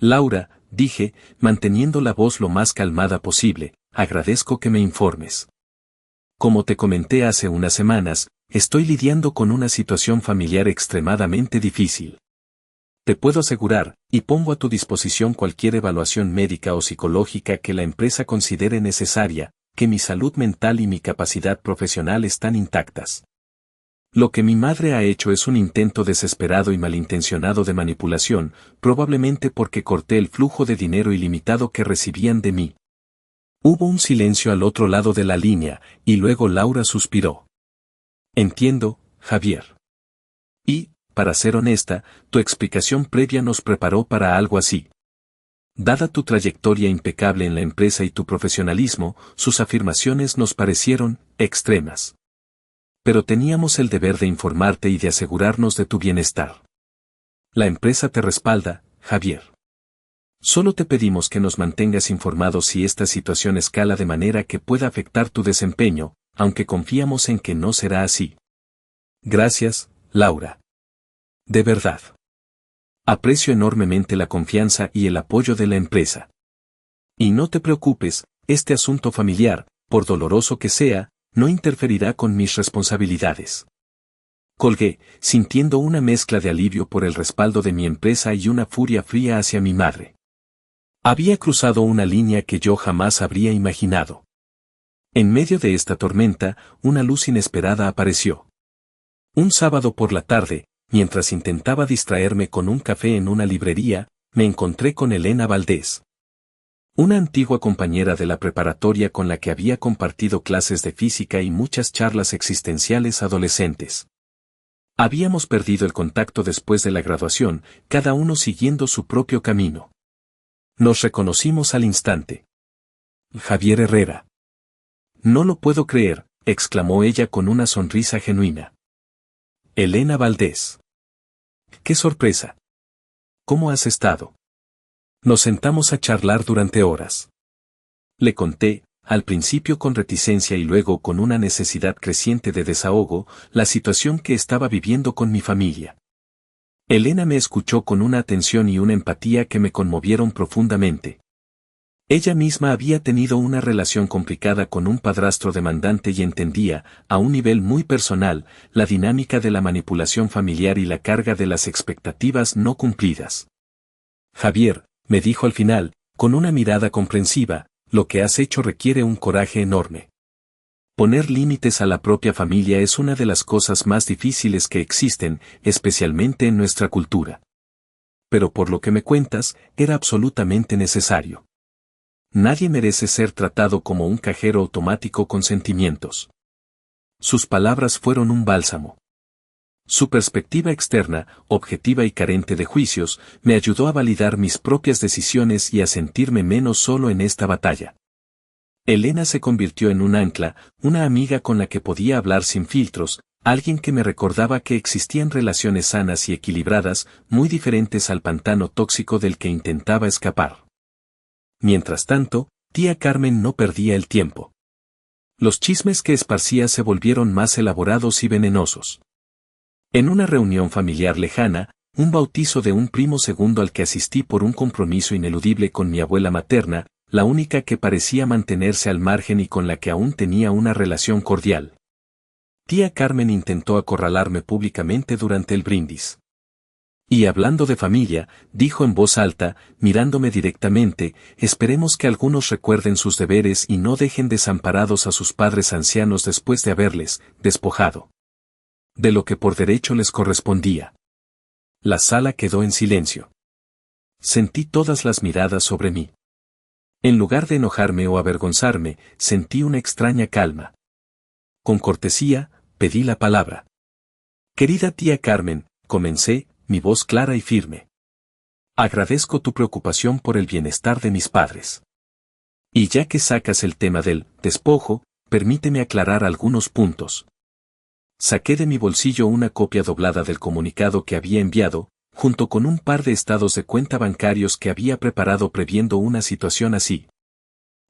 Laura, dije, manteniendo la voz lo más calmada posible, agradezco que me informes. Como te comenté hace unas semanas, estoy lidiando con una situación familiar extremadamente difícil. Te puedo asegurar, y pongo a tu disposición cualquier evaluación médica o psicológica que la empresa considere necesaria, que mi salud mental y mi capacidad profesional están intactas. Lo que mi madre ha hecho es un intento desesperado y malintencionado de manipulación, probablemente porque corté el flujo de dinero ilimitado que recibían de mí. Hubo un silencio al otro lado de la línea, y luego Laura suspiró. Entiendo, Javier. Y, para ser honesta, tu explicación previa nos preparó para algo así. Dada tu trayectoria impecable en la empresa y tu profesionalismo, sus afirmaciones nos parecieron extremas. Pero teníamos el deber de informarte y de asegurarnos de tu bienestar. La empresa te respalda, Javier. Solo te pedimos que nos mantengas informados si esta situación escala de manera que pueda afectar tu desempeño, aunque confiamos en que no será así. Gracias, Laura. De verdad. Aprecio enormemente la confianza y el apoyo de la empresa. Y no te preocupes, este asunto familiar, por doloroso que sea, no interferirá con mis responsabilidades. Colgué, sintiendo una mezcla de alivio por el respaldo de mi empresa y una furia fría hacia mi madre. Había cruzado una línea que yo jamás habría imaginado. En medio de esta tormenta, una luz inesperada apareció. Un sábado por la tarde, mientras intentaba distraerme con un café en una librería, me encontré con Elena Valdés. Una antigua compañera de la preparatoria con la que había compartido clases de física y muchas charlas existenciales adolescentes. Habíamos perdido el contacto después de la graduación, cada uno siguiendo su propio camino. Nos reconocimos al instante. Javier Herrera. No lo puedo creer, exclamó ella con una sonrisa genuina. Elena Valdés. ¡Qué sorpresa! ¿Cómo has estado? Nos sentamos a charlar durante horas. Le conté, al principio con reticencia y luego con una necesidad creciente de desahogo, la situación que estaba viviendo con mi familia. Elena me escuchó con una atención y una empatía que me conmovieron profundamente. Ella misma había tenido una relación complicada con un padrastro demandante y entendía, a un nivel muy personal, la dinámica de la manipulación familiar y la carga de las expectativas no cumplidas. Javier, me dijo al final, con una mirada comprensiva, lo que has hecho requiere un coraje enorme. Poner límites a la propia familia es una de las cosas más difíciles que existen, especialmente en nuestra cultura. Pero por lo que me cuentas, era absolutamente necesario. Nadie merece ser tratado como un cajero automático con sentimientos. Sus palabras fueron un bálsamo. Su perspectiva externa, objetiva y carente de juicios, me ayudó a validar mis propias decisiones y a sentirme menos solo en esta batalla. Elena se convirtió en un ancla, una amiga con la que podía hablar sin filtros, alguien que me recordaba que existían relaciones sanas y equilibradas, muy diferentes al pantano tóxico del que intentaba escapar. Mientras tanto, tía Carmen no perdía el tiempo. Los chismes que esparcía se volvieron más elaborados y venenosos. En una reunión familiar lejana, un bautizo de un primo segundo al que asistí por un compromiso ineludible con mi abuela materna, la única que parecía mantenerse al margen y con la que aún tenía una relación cordial. Tía Carmen intentó acorralarme públicamente durante el brindis. Y hablando de familia, dijo en voz alta, mirándome directamente, esperemos que algunos recuerden sus deberes y no dejen desamparados a sus padres ancianos después de haberles despojado de lo que por derecho les correspondía. La sala quedó en silencio. Sentí todas las miradas sobre mí. En lugar de enojarme o avergonzarme, sentí una extraña calma. Con cortesía, pedí la palabra. Querida tía Carmen, comencé, mi voz clara y firme. Agradezco tu preocupación por el bienestar de mis padres. Y ya que sacas el tema del despojo, permíteme aclarar algunos puntos. Saqué de mi bolsillo una copia doblada del comunicado que había enviado, junto con un par de estados de cuenta bancarios que había preparado previendo una situación así.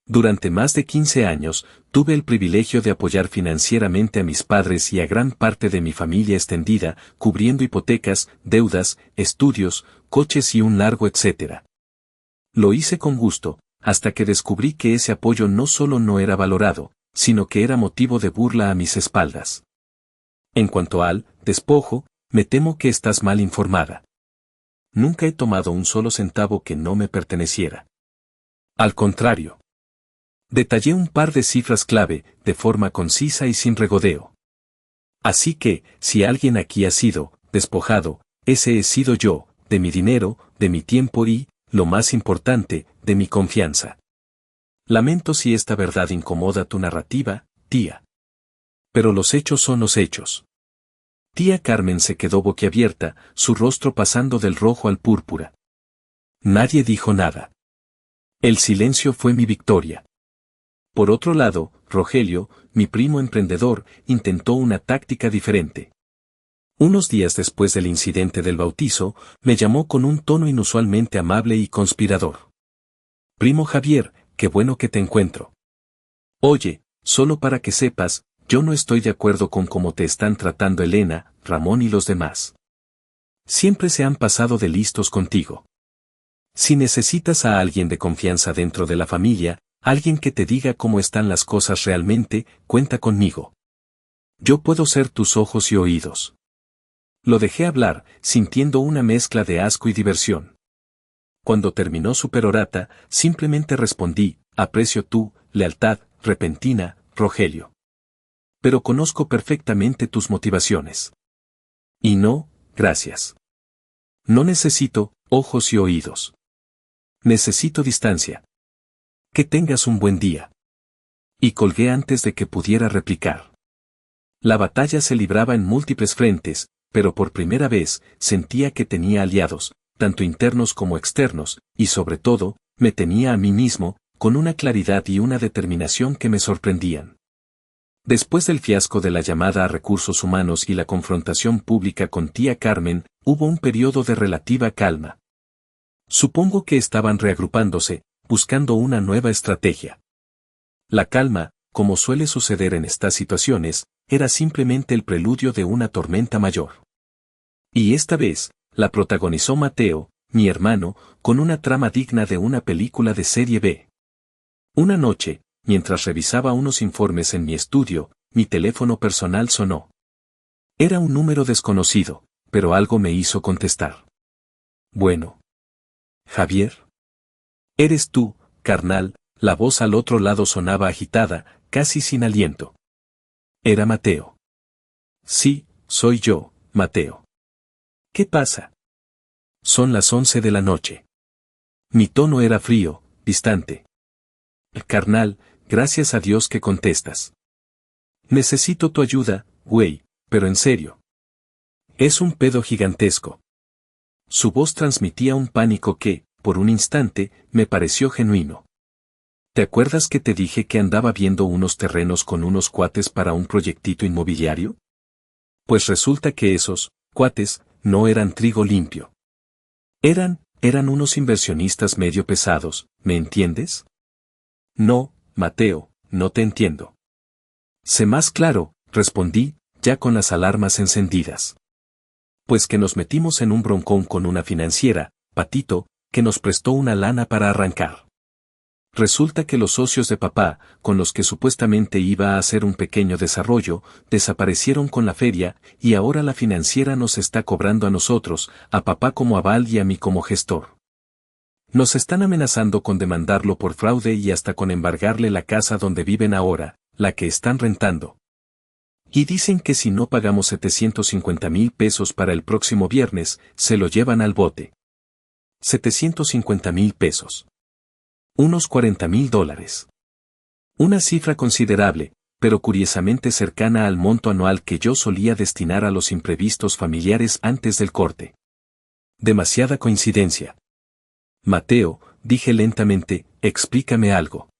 Durante más de 15 años, tuve el privilegio de apoyar financieramente a mis padres y a gran parte de mi familia extendida, cubriendo hipotecas, deudas, estudios, coches y un largo etcétera. Lo hice con gusto, hasta que descubrí que ese apoyo no solo no era valorado, sino que era motivo de burla a mis espaldas. En cuanto al despojo, me temo que estás mal informada. Nunca he tomado un solo centavo que no me perteneciera. Al contrario. Detallé un par de cifras clave, de forma concisa y sin regodeo. Así que, si alguien aquí ha sido despojado, ese he sido yo, de mi dinero, de mi tiempo y, lo más importante, de mi confianza. Lamento si esta verdad incomoda tu narrativa, tía. Pero los hechos son los hechos. Tía Carmen se quedó boquiabierta, su rostro pasando del rojo al púrpura. Nadie dijo nada. El silencio fue mi victoria. Por otro lado, Rogelio, mi primo emprendedor, intentó una táctica diferente. Unos días después del incidente del bautizo, me llamó con un tono inusualmente amable y conspirador. Primo Javier, qué bueno que te encuentro. Oye, solo para que sepas, yo no estoy de acuerdo con cómo te están tratando Elena, Ramón y los demás. Siempre se han pasado de listos contigo. Si necesitas a alguien de confianza dentro de la familia, alguien que te diga cómo están las cosas realmente, cuenta conmigo. Yo puedo ser tus ojos y oídos. Lo dejé hablar, sintiendo una mezcla de asco y diversión. Cuando terminó su perorata, simplemente respondí, aprecio tu lealtad repentina, Rogelio. Pero conozco perfectamente tus motivaciones. Y no, gracias. No necesito ojos y oídos. Necesito distancia. Que tengas un buen día. Y colgué antes de que pudiera replicar. La batalla se libraba en múltiples frentes, pero por primera vez sentía que tenía aliados, tanto internos como externos, y sobre todo, me tenía a mí mismo, con una claridad y una determinación que me sorprendían. Después del fiasco de la llamada a recursos humanos y la confrontación pública con tía Carmen, hubo un periodo de relativa calma. Supongo que estaban reagrupándose, buscando una nueva estrategia. La calma, como suele suceder en estas situaciones, era simplemente el preludio de una tormenta mayor. Y esta vez, la protagonizó Mateo, mi hermano, con una trama digna de una película de serie B. Una noche, mientras revisaba unos informes en mi estudio, mi teléfono personal sonó. Era un número desconocido, pero algo me hizo contestar. Bueno. Javier. Eres tú, carnal, la voz al otro lado sonaba agitada, casi sin aliento. Era Mateo. Sí, soy yo, Mateo. ¿Qué pasa? Son las 11 de la noche. Mi tono era frío, distante. Carnal, gracias a Dios que contestas. Necesito tu ayuda, güey, pero en serio. Es un pedo gigantesco. Su voz transmitía un pánico que, por un instante, me pareció genuino. ¿Te acuerdas que te dije que andaba viendo unos terrenos con unos cuates para un proyectito inmobiliario? Pues resulta que esos cuates no eran trigo limpio. Eran unos inversionistas medio pesados, ¿me entiendes? No, Mateo, no te entiendo. Sé más claro, respondí, ya con las alarmas encendidas. Pues que nos metimos en un broncón con una financiera, Patito, que nos prestó una lana para arrancar. Resulta que los socios de papá, con los que supuestamente iba a hacer un pequeño desarrollo, desaparecieron con la feria, y ahora la financiera nos está cobrando a nosotros, a papá como aval y a mí como gestor. Nos están amenazando con demandarlo por fraude y hasta con embargarle la casa donde viven ahora, la que están rentando. Y dicen que si no pagamos 750,000 pesos para el próximo viernes, se lo llevan al bote. 750,000 pesos. Unos $40,000. Una cifra considerable, pero curiosamente cercana al monto anual que yo solía destinar a los imprevistos familiares antes del corte. Demasiada coincidencia. Mateo, dije lentamente, explícame algo.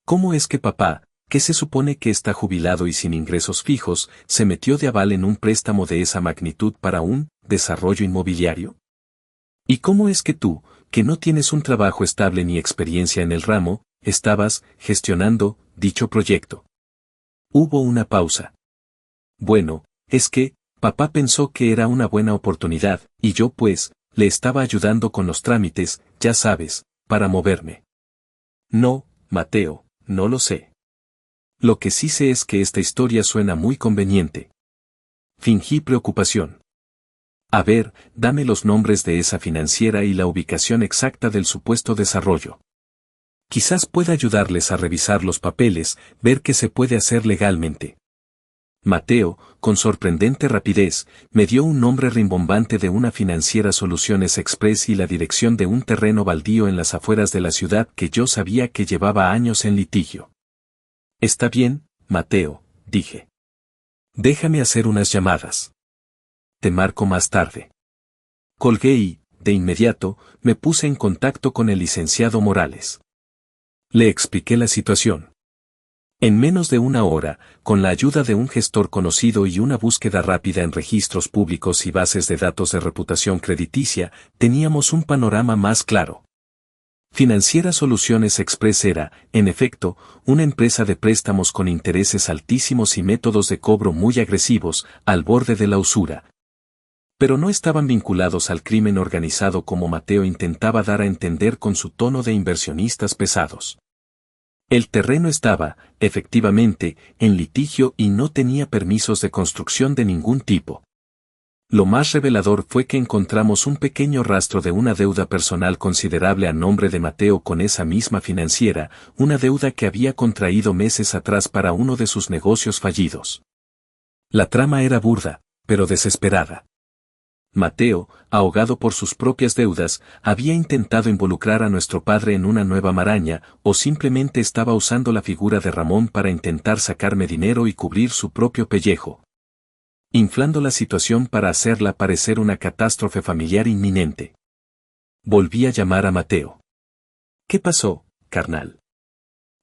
¿Cómo es que papá, que se supone que está jubilado y sin ingresos fijos, se metió de aval en un préstamo de esa magnitud para un desarrollo inmobiliario? ¿Y cómo es que tú, que no tienes un trabajo estable ni experiencia en el ramo, estabas gestionando dicho proyecto? Hubo una pausa. Bueno, es que, papá pensó que era una buena oportunidad, y yo pues, le estaba ayudando con los trámites, ya sabes, para moverme. No, Mateo, no lo sé. Lo que sí sé es que esta historia suena muy conveniente. Fingí preocupación. A ver, dame los nombres de esa financiera y la ubicación exacta del supuesto desarrollo. Quizás pueda ayudarles a revisar los papeles, ver qué se puede hacer legalmente. Mateo, con sorprendente rapidez, me dio un nombre rimbombante de una financiera Soluciones Express y la dirección de un terreno baldío en las afueras de la ciudad que yo sabía que llevaba años en litigio. Está bien, Mateo, dije. Déjame hacer unas llamadas. Te marco más tarde. Colgué y, de inmediato, me puse en contacto con el licenciado Morales. Le expliqué la situación. En menos de una hora, con la ayuda de un gestor conocido y una búsqueda rápida en registros públicos y bases de datos de reputación crediticia, teníamos un panorama más claro. Financiera Soluciones Express era, en efecto, una empresa de préstamos con intereses altísimos y métodos de cobro muy agresivos, al borde de la usura. Pero no estaban vinculados al crimen organizado como Mateo intentaba dar a entender con su tono de inversionistas pesados. El terreno estaba, efectivamente, en litigio y no tenía permisos de construcción de ningún tipo. Lo más revelador fue que encontramos un pequeño rastro de una deuda personal considerable a nombre de Mateo con esa misma financiera, una deuda que había contraído meses atrás para uno de sus negocios fallidos. La trama era burda, pero desesperada. Mateo, ahogado por sus propias deudas, había intentado involucrar a nuestro padre en una nueva maraña, o simplemente estaba usando la figura de Ramón para intentar sacarme dinero y cubrir su propio pellejo, inflando la situación para hacerla parecer una catástrofe familiar inminente. Volví a llamar a Mateo. ¿Qué pasó, carnal?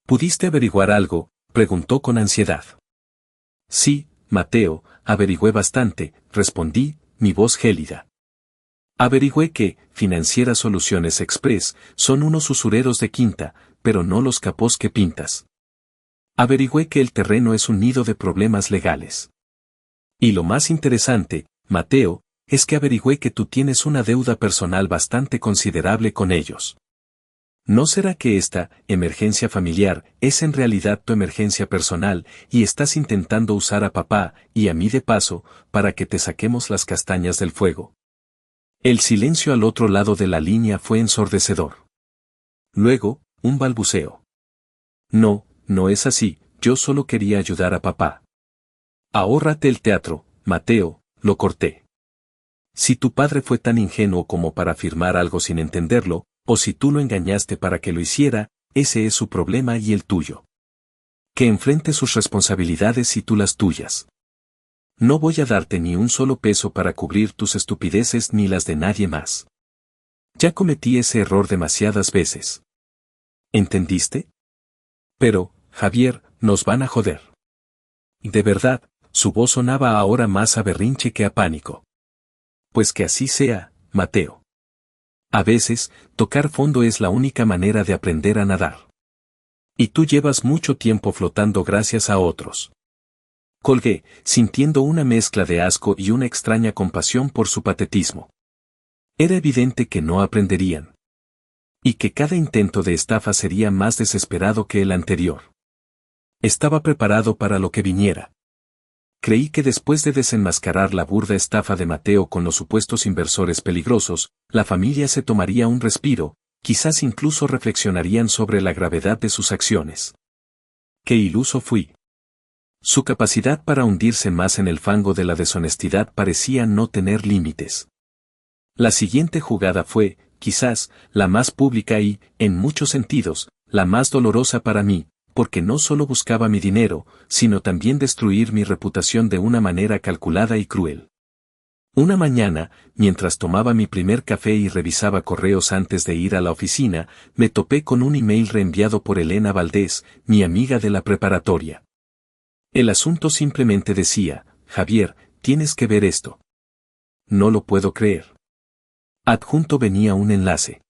¿Pudiste averiguar algo?, preguntó con ansiedad. Sí, Mateo, averigüé bastante, respondí, mi voz gélida. Averigüé que, Financiera Soluciones Express, son unos usureros de quinta, pero no los capós que pintas. Averigüé que el terreno es un nido de problemas legales. Y lo más interesante, Mateo, es que averigüé que tú tienes una deuda personal bastante considerable con ellos. ¿No será que esta emergencia familiar es en realidad tu emergencia personal y estás intentando usar a papá, y a mí de paso, para que te saquemos las castañas del fuego? El silencio al otro lado de la línea fue ensordecedor. Luego, un balbuceo. No, no es así, yo solo quería ayudar a papá. Ahórrate el teatro, Mateo, lo corté. Si tu padre fue tan ingenuo como para afirmar algo sin entenderlo, o si tú lo engañaste para que lo hiciera, ese es su problema y el tuyo. Que enfrente sus responsabilidades y tú las tuyas. No voy a darte ni un solo peso para cubrir tus estupideces ni las de nadie más. Ya cometí ese error demasiadas veces. ¿Entendiste? Pero, Javier, nos van a joder. De verdad, su voz sonaba ahora más a berrinche que a pánico. Pues que así sea, Mateo. A veces, tocar fondo es la única manera de aprender a nadar. Y tú llevas mucho tiempo flotando gracias a otros. Colgué, sintiendo una mezcla de asco y una extraña compasión por su patetismo. Era evidente que no aprenderían. Y que cada intento de estafa sería más desesperado que el anterior. Estaba preparado para lo que viniera. Creí que después de desenmascarar la burda estafa de Mateo con los supuestos inversores peligrosos, la familia se tomaría un respiro, quizás incluso reflexionarían sobre la gravedad de sus acciones. Qué iluso fui. Su capacidad para hundirse más en el fango de la deshonestidad parecía no tener límites. La siguiente jugada fue, quizás, la más pública y, en muchos sentidos, la más dolorosa para mí, porque no solo buscaba mi dinero, sino también destruir mi reputación de una manera calculada y cruel. Una mañana, mientras tomaba mi primer café y revisaba correos antes de ir a la oficina, me topé con un email reenviado por Elena Valdés, mi amiga de la preparatoria. El asunto simplemente decía, Javier, tienes que ver esto. No lo puedo creer. Adjunto venía un enlace.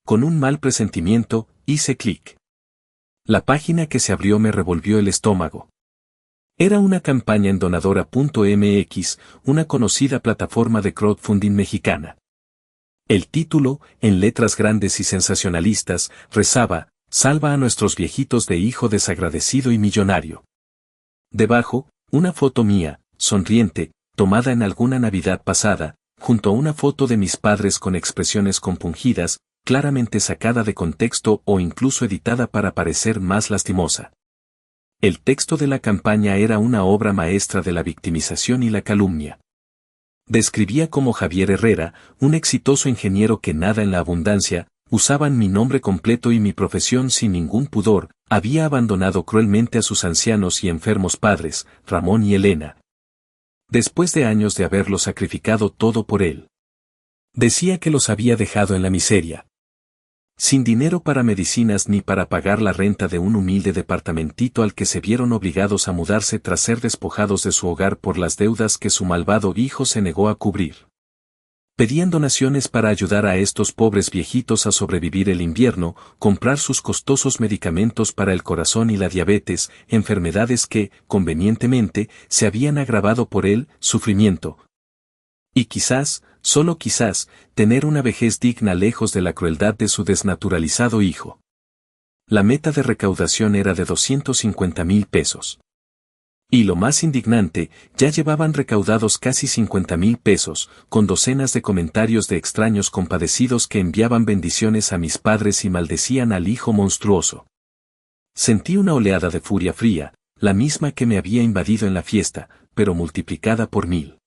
Con un mal presentimiento, hice clic. La página que se abrió me revolvió el estómago. Era una campaña en donadora.mx, una conocida plataforma de crowdfunding mexicana. El título, en letras grandes y sensacionalistas, rezaba, salva a nuestros viejitos de hijo desagradecido y millonario. Debajo, una foto mía, sonriente, tomada en alguna Navidad pasada, junto a una foto de mis padres con expresiones compungidas, claramente sacada de contexto o incluso editada para parecer más lastimosa. El texto de la campaña era una obra maestra de la victimización y la calumnia. Describía cómo Javier Herrera, un exitoso ingeniero que nada en la abundancia, usaban mi nombre completo y mi profesión sin ningún pudor, había abandonado cruelmente a sus ancianos y enfermos padres, Ramón y Elena. Después de años de haberlo sacrificado todo por él. Decía que los había dejado en la miseria. Sin dinero para medicinas ni para pagar la renta de un humilde departamentito al que se vieron obligados a mudarse tras ser despojados de su hogar por las deudas que su malvado hijo se negó a cubrir. Pedían donaciones para ayudar a estos pobres viejitos a sobrevivir el invierno, comprar sus costosos medicamentos para el corazón y la diabetes, enfermedades que, convenientemente, se habían agravado por el sufrimiento. Y quizás, solo quizás, tener una vejez digna lejos de la crueldad de su desnaturalizado hijo. La meta de recaudación era de 250,000 pesos. Y lo más indignante, ya llevaban recaudados casi 50,000 pesos, con docenas de comentarios de extraños compadecidos que enviaban bendiciones a mis padres y maldecían al hijo monstruoso. Sentí una oleada de furia fría, la misma que me había invadido en la fiesta, pero multiplicada por 1000.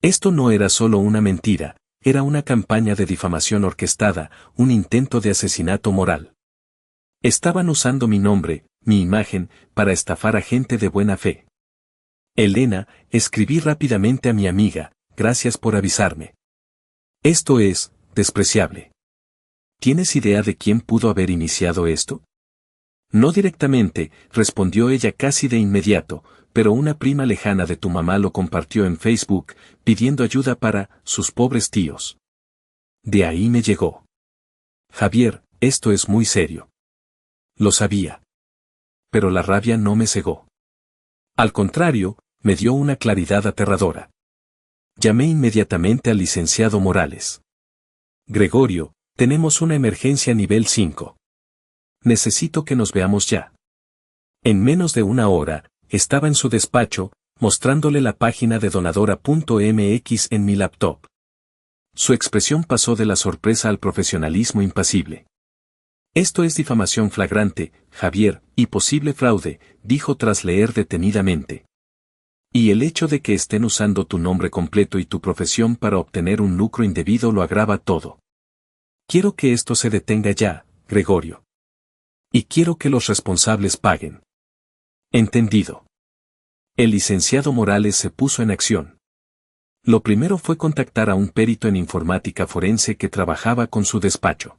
Esto no era solo una mentira, era una campaña de difamación orquestada, un intento de asesinato moral. Estaban usando mi nombre, mi imagen, para estafar a gente de buena fe. Elena, escribí rápidamente a mi amiga, gracias por avisarme. Esto es, despreciable. ¿Tienes idea de quién pudo haber iniciado esto? No directamente, respondió ella casi de inmediato, pero una prima lejana de tu mamá lo compartió en Facebook, pidiendo ayuda para sus pobres tíos. De ahí me llegó. Javier, esto es muy serio. Lo sabía. Pero la rabia no me cegó. Al contrario, me dio una claridad aterradora. Llamé inmediatamente al licenciado Morales. Gregorio, tenemos una emergencia nivel 5. Necesito que nos veamos ya. En menos de una hora, estaba en su despacho, mostrándole la página de donadora.mx en mi laptop. Su expresión pasó de la sorpresa al profesionalismo impasible. Esto es difamación flagrante, Javier, y posible fraude, dijo tras leer detenidamente. Y el hecho de que estén usando tu nombre completo y tu profesión para obtener un lucro indebido lo agrava todo. Quiero que esto se detenga ya, Gregorio. Y quiero que los responsables paguen. Entendido. El licenciado Morales se puso en acción. Lo primero fue contactar a un perito en informática forense que trabajaba con su despacho.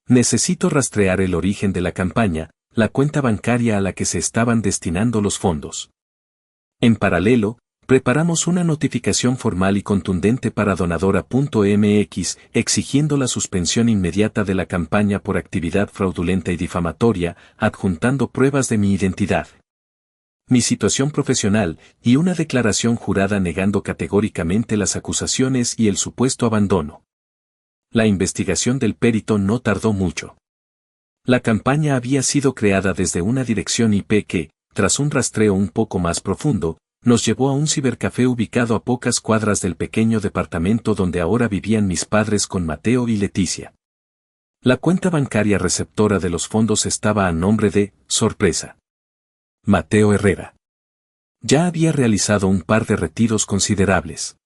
Necesito rastrear el origen de la campaña, la cuenta bancaria a la que se estaban destinando los fondos. En paralelo, preparamos una notificación formal y contundente para Donadora.mx exigiendo la suspensión inmediata de la campaña por actividad fraudulenta y difamatoria, adjuntando pruebas de mi identidad, mi situación profesional y una declaración jurada negando categóricamente las acusaciones y el supuesto abandono. La investigación del perito no tardó mucho. La campaña había sido creada desde una dirección IP que, tras un rastreo un poco más profundo, nos llevó a un cibercafé ubicado a pocas cuadras del pequeño departamento donde ahora vivían mis padres con Mateo y Leticia. La cuenta bancaria receptora de los fondos estaba a nombre de, sorpresa, Mateo Herrera. Ya había realizado un par de retiros considerables.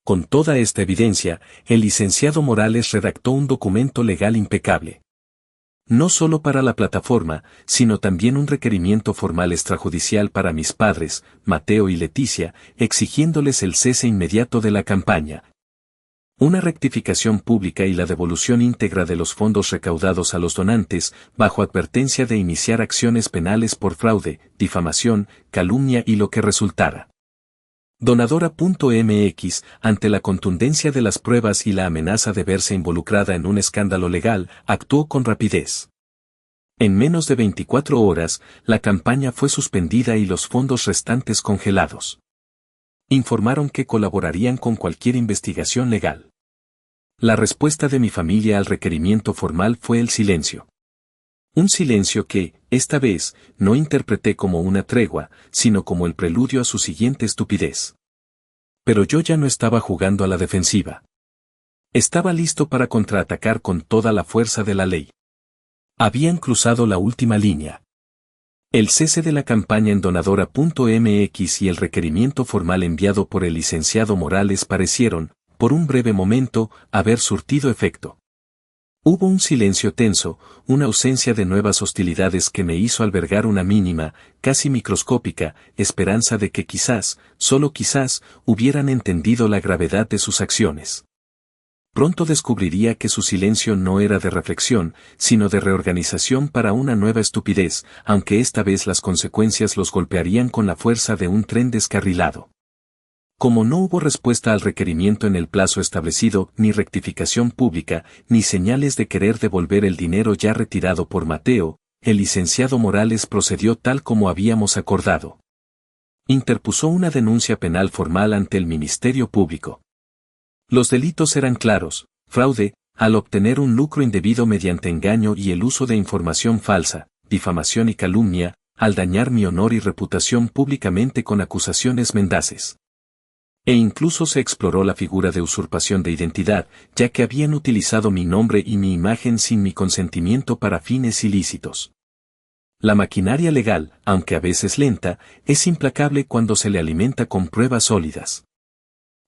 Con toda esta evidencia, el licenciado Morales redactó un documento legal impecable. No solo para la plataforma, sino también un requerimiento formal extrajudicial para mis padres, Mateo y Leticia, exigiéndoles el cese inmediato de la campaña, una rectificación pública y la devolución íntegra de los fondos recaudados a los donantes, bajo advertencia de iniciar acciones penales por fraude, difamación, calumnia y lo que resultara. Donadora.mx, ante la contundencia de las pruebas y la amenaza de verse involucrada en un escándalo legal, actuó con rapidez. En menos de 24 horas, la campaña fue suspendida y los fondos restantes congelados. Informaron que colaborarían con cualquier investigación legal. La respuesta de mi familia al requerimiento formal fue el silencio. Un silencio que, esta vez, no interpreté como una tregua, sino como el preludio a su siguiente estupidez. Pero yo ya no estaba jugando a la defensiva. Estaba listo para contraatacar con toda la fuerza de la ley. Habían cruzado la última línea. El cese de la campaña en Donadora.mx y el requerimiento formal enviado por el licenciado Morales parecieron, por un breve momento, haber surtido efecto. Hubo un silencio tenso, una ausencia de nuevas hostilidades que me hizo albergar una mínima, casi microscópica, esperanza de que quizás, solo quizás, hubieran entendido la gravedad de sus acciones. Pronto descubriría que su silencio no era de reflexión, sino de reorganización para una nueva estupidez, aunque esta vez las consecuencias los golpearían con la fuerza de un tren descarrilado. Como no hubo respuesta al requerimiento en el plazo establecido, ni rectificación pública, ni señales de querer devolver el dinero ya retirado por Mateo, el licenciado Morales procedió tal como habíamos acordado. Interpuso una denuncia penal formal ante el Ministerio Público. Los delitos eran claros: fraude, al obtener un lucro indebido mediante engaño y el uso de información falsa, difamación y calumnia, al dañar mi honor y reputación públicamente con acusaciones mendaces. E incluso se exploró la figura de usurpación de identidad, ya que habían utilizado mi nombre y mi imagen sin mi consentimiento para fines ilícitos. La maquinaria legal, aunque a veces lenta, es implacable cuando se le alimenta con pruebas sólidas.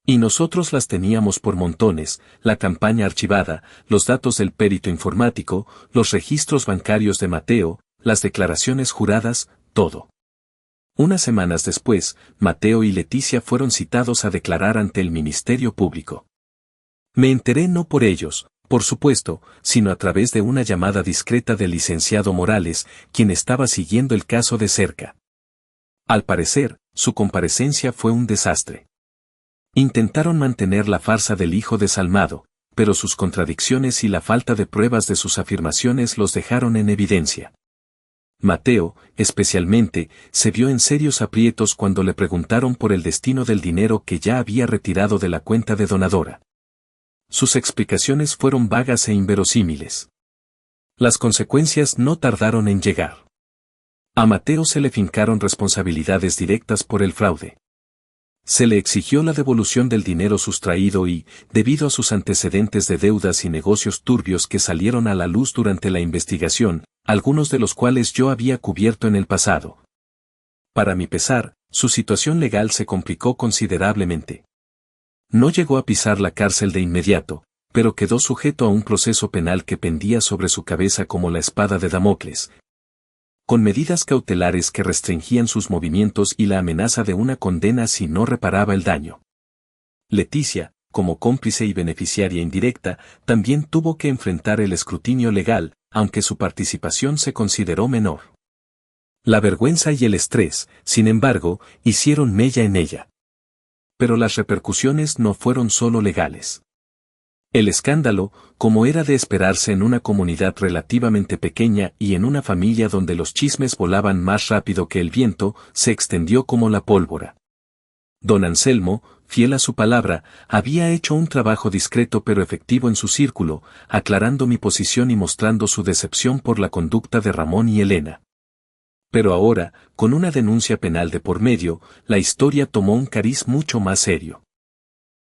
Y nosotros las teníamos por montones: la campaña archivada, los datos del perito informático, los registros bancarios de Mateo, las declaraciones juradas, todo. Unas semanas después, Mateo y Leticia fueron citados a declarar ante el Ministerio Público. Me enteré no por ellos, por supuesto, sino a través de una llamada discreta del licenciado Morales, quien estaba siguiendo el caso de cerca. Al parecer, su comparecencia fue un desastre. Intentaron mantener la farsa del hijo desalmado, pero sus contradicciones y la falta de pruebas de sus afirmaciones los dejaron en evidencia. Mateo, especialmente, se vio en serios aprietos cuando le preguntaron por el destino del dinero que ya había retirado de la cuenta de Donadora. Sus explicaciones fueron vagas e inverosímiles. Las consecuencias no tardaron en llegar. A Mateo se le fincaron responsabilidades directas por el fraude. Se le exigió la devolución del dinero sustraído y, debido a sus antecedentes de deudas y negocios turbios que salieron a la luz durante la investigación, algunos de los cuales yo había cubierto en el pasado. Para mi pesar, su situación legal se complicó considerablemente. No llegó a pisar la cárcel de inmediato, pero quedó sujeto a un proceso penal que pendía sobre su cabeza como la espada de Damocles, con medidas cautelares que restringían sus movimientos y la amenaza de una condena si no reparaba el daño. Leticia, como cómplice y beneficiaria indirecta, también tuvo que enfrentar el escrutinio legal, aunque su participación se consideró menor. La vergüenza y el estrés, sin embargo, hicieron mella en ella. Pero las repercusiones no fueron solo legales. El escándalo, como era de esperarse en una comunidad relativamente pequeña y en una familia donde los chismes volaban más rápido que el viento, se extendió como la pólvora. Don Anselmo, fiel a su palabra, había hecho un trabajo discreto pero efectivo en su círculo, aclarando mi posición y mostrando su decepción por la conducta de Ramón y Elena. Pero ahora, con una denuncia penal de por medio, la historia tomó un cariz mucho más serio.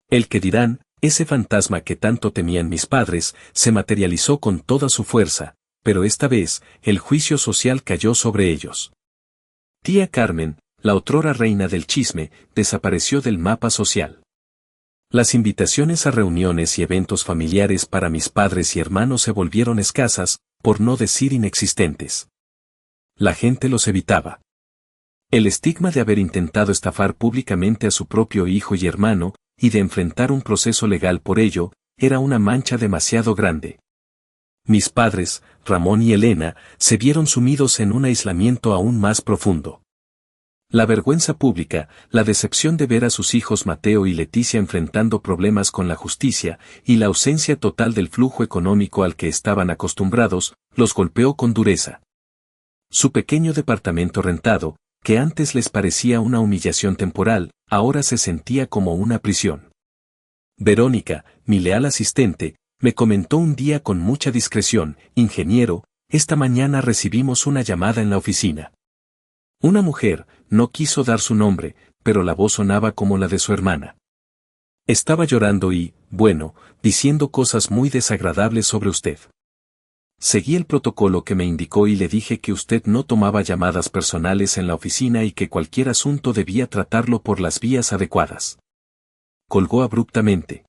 El que dirán, ese fantasma que tanto temían mis padres, se materializó con toda su fuerza, pero esta vez, el juicio social cayó sobre ellos. Tía Carmen, la otrora reina del chisme, desapareció del mapa social. Las invitaciones a reuniones y eventos familiares para mis padres y hermanos se volvieron escasas, por no decir inexistentes. La gente los evitaba. El estigma de haber intentado estafar públicamente a su propio hijo y hermano, y de enfrentar un proceso legal por ello, era una mancha demasiado grande. Mis padres, Ramón y Elena, se vieron sumidos en un aislamiento aún más profundo. La vergüenza pública, la decepción de ver a sus hijos Mateo y Leticia enfrentando problemas con la justicia, y la ausencia total del flujo económico al que estaban acostumbrados, los golpeó con dureza. Su pequeño departamento rentado, que antes les parecía una humillación temporal, ahora se sentía como una prisión. Verónica, mi leal asistente, me comentó un día con mucha discreción: ingeniero, esta mañana recibimos una llamada en la oficina. Una mujer, no quiso dar su nombre, pero la voz sonaba como la de su hermana. Estaba llorando y, bueno, diciendo cosas muy desagradables sobre usted. Seguí el protocolo que me indicó y le dije que usted no tomaba llamadas personales en la oficina y que cualquier asunto debía tratarlo por las vías adecuadas. Colgó abruptamente.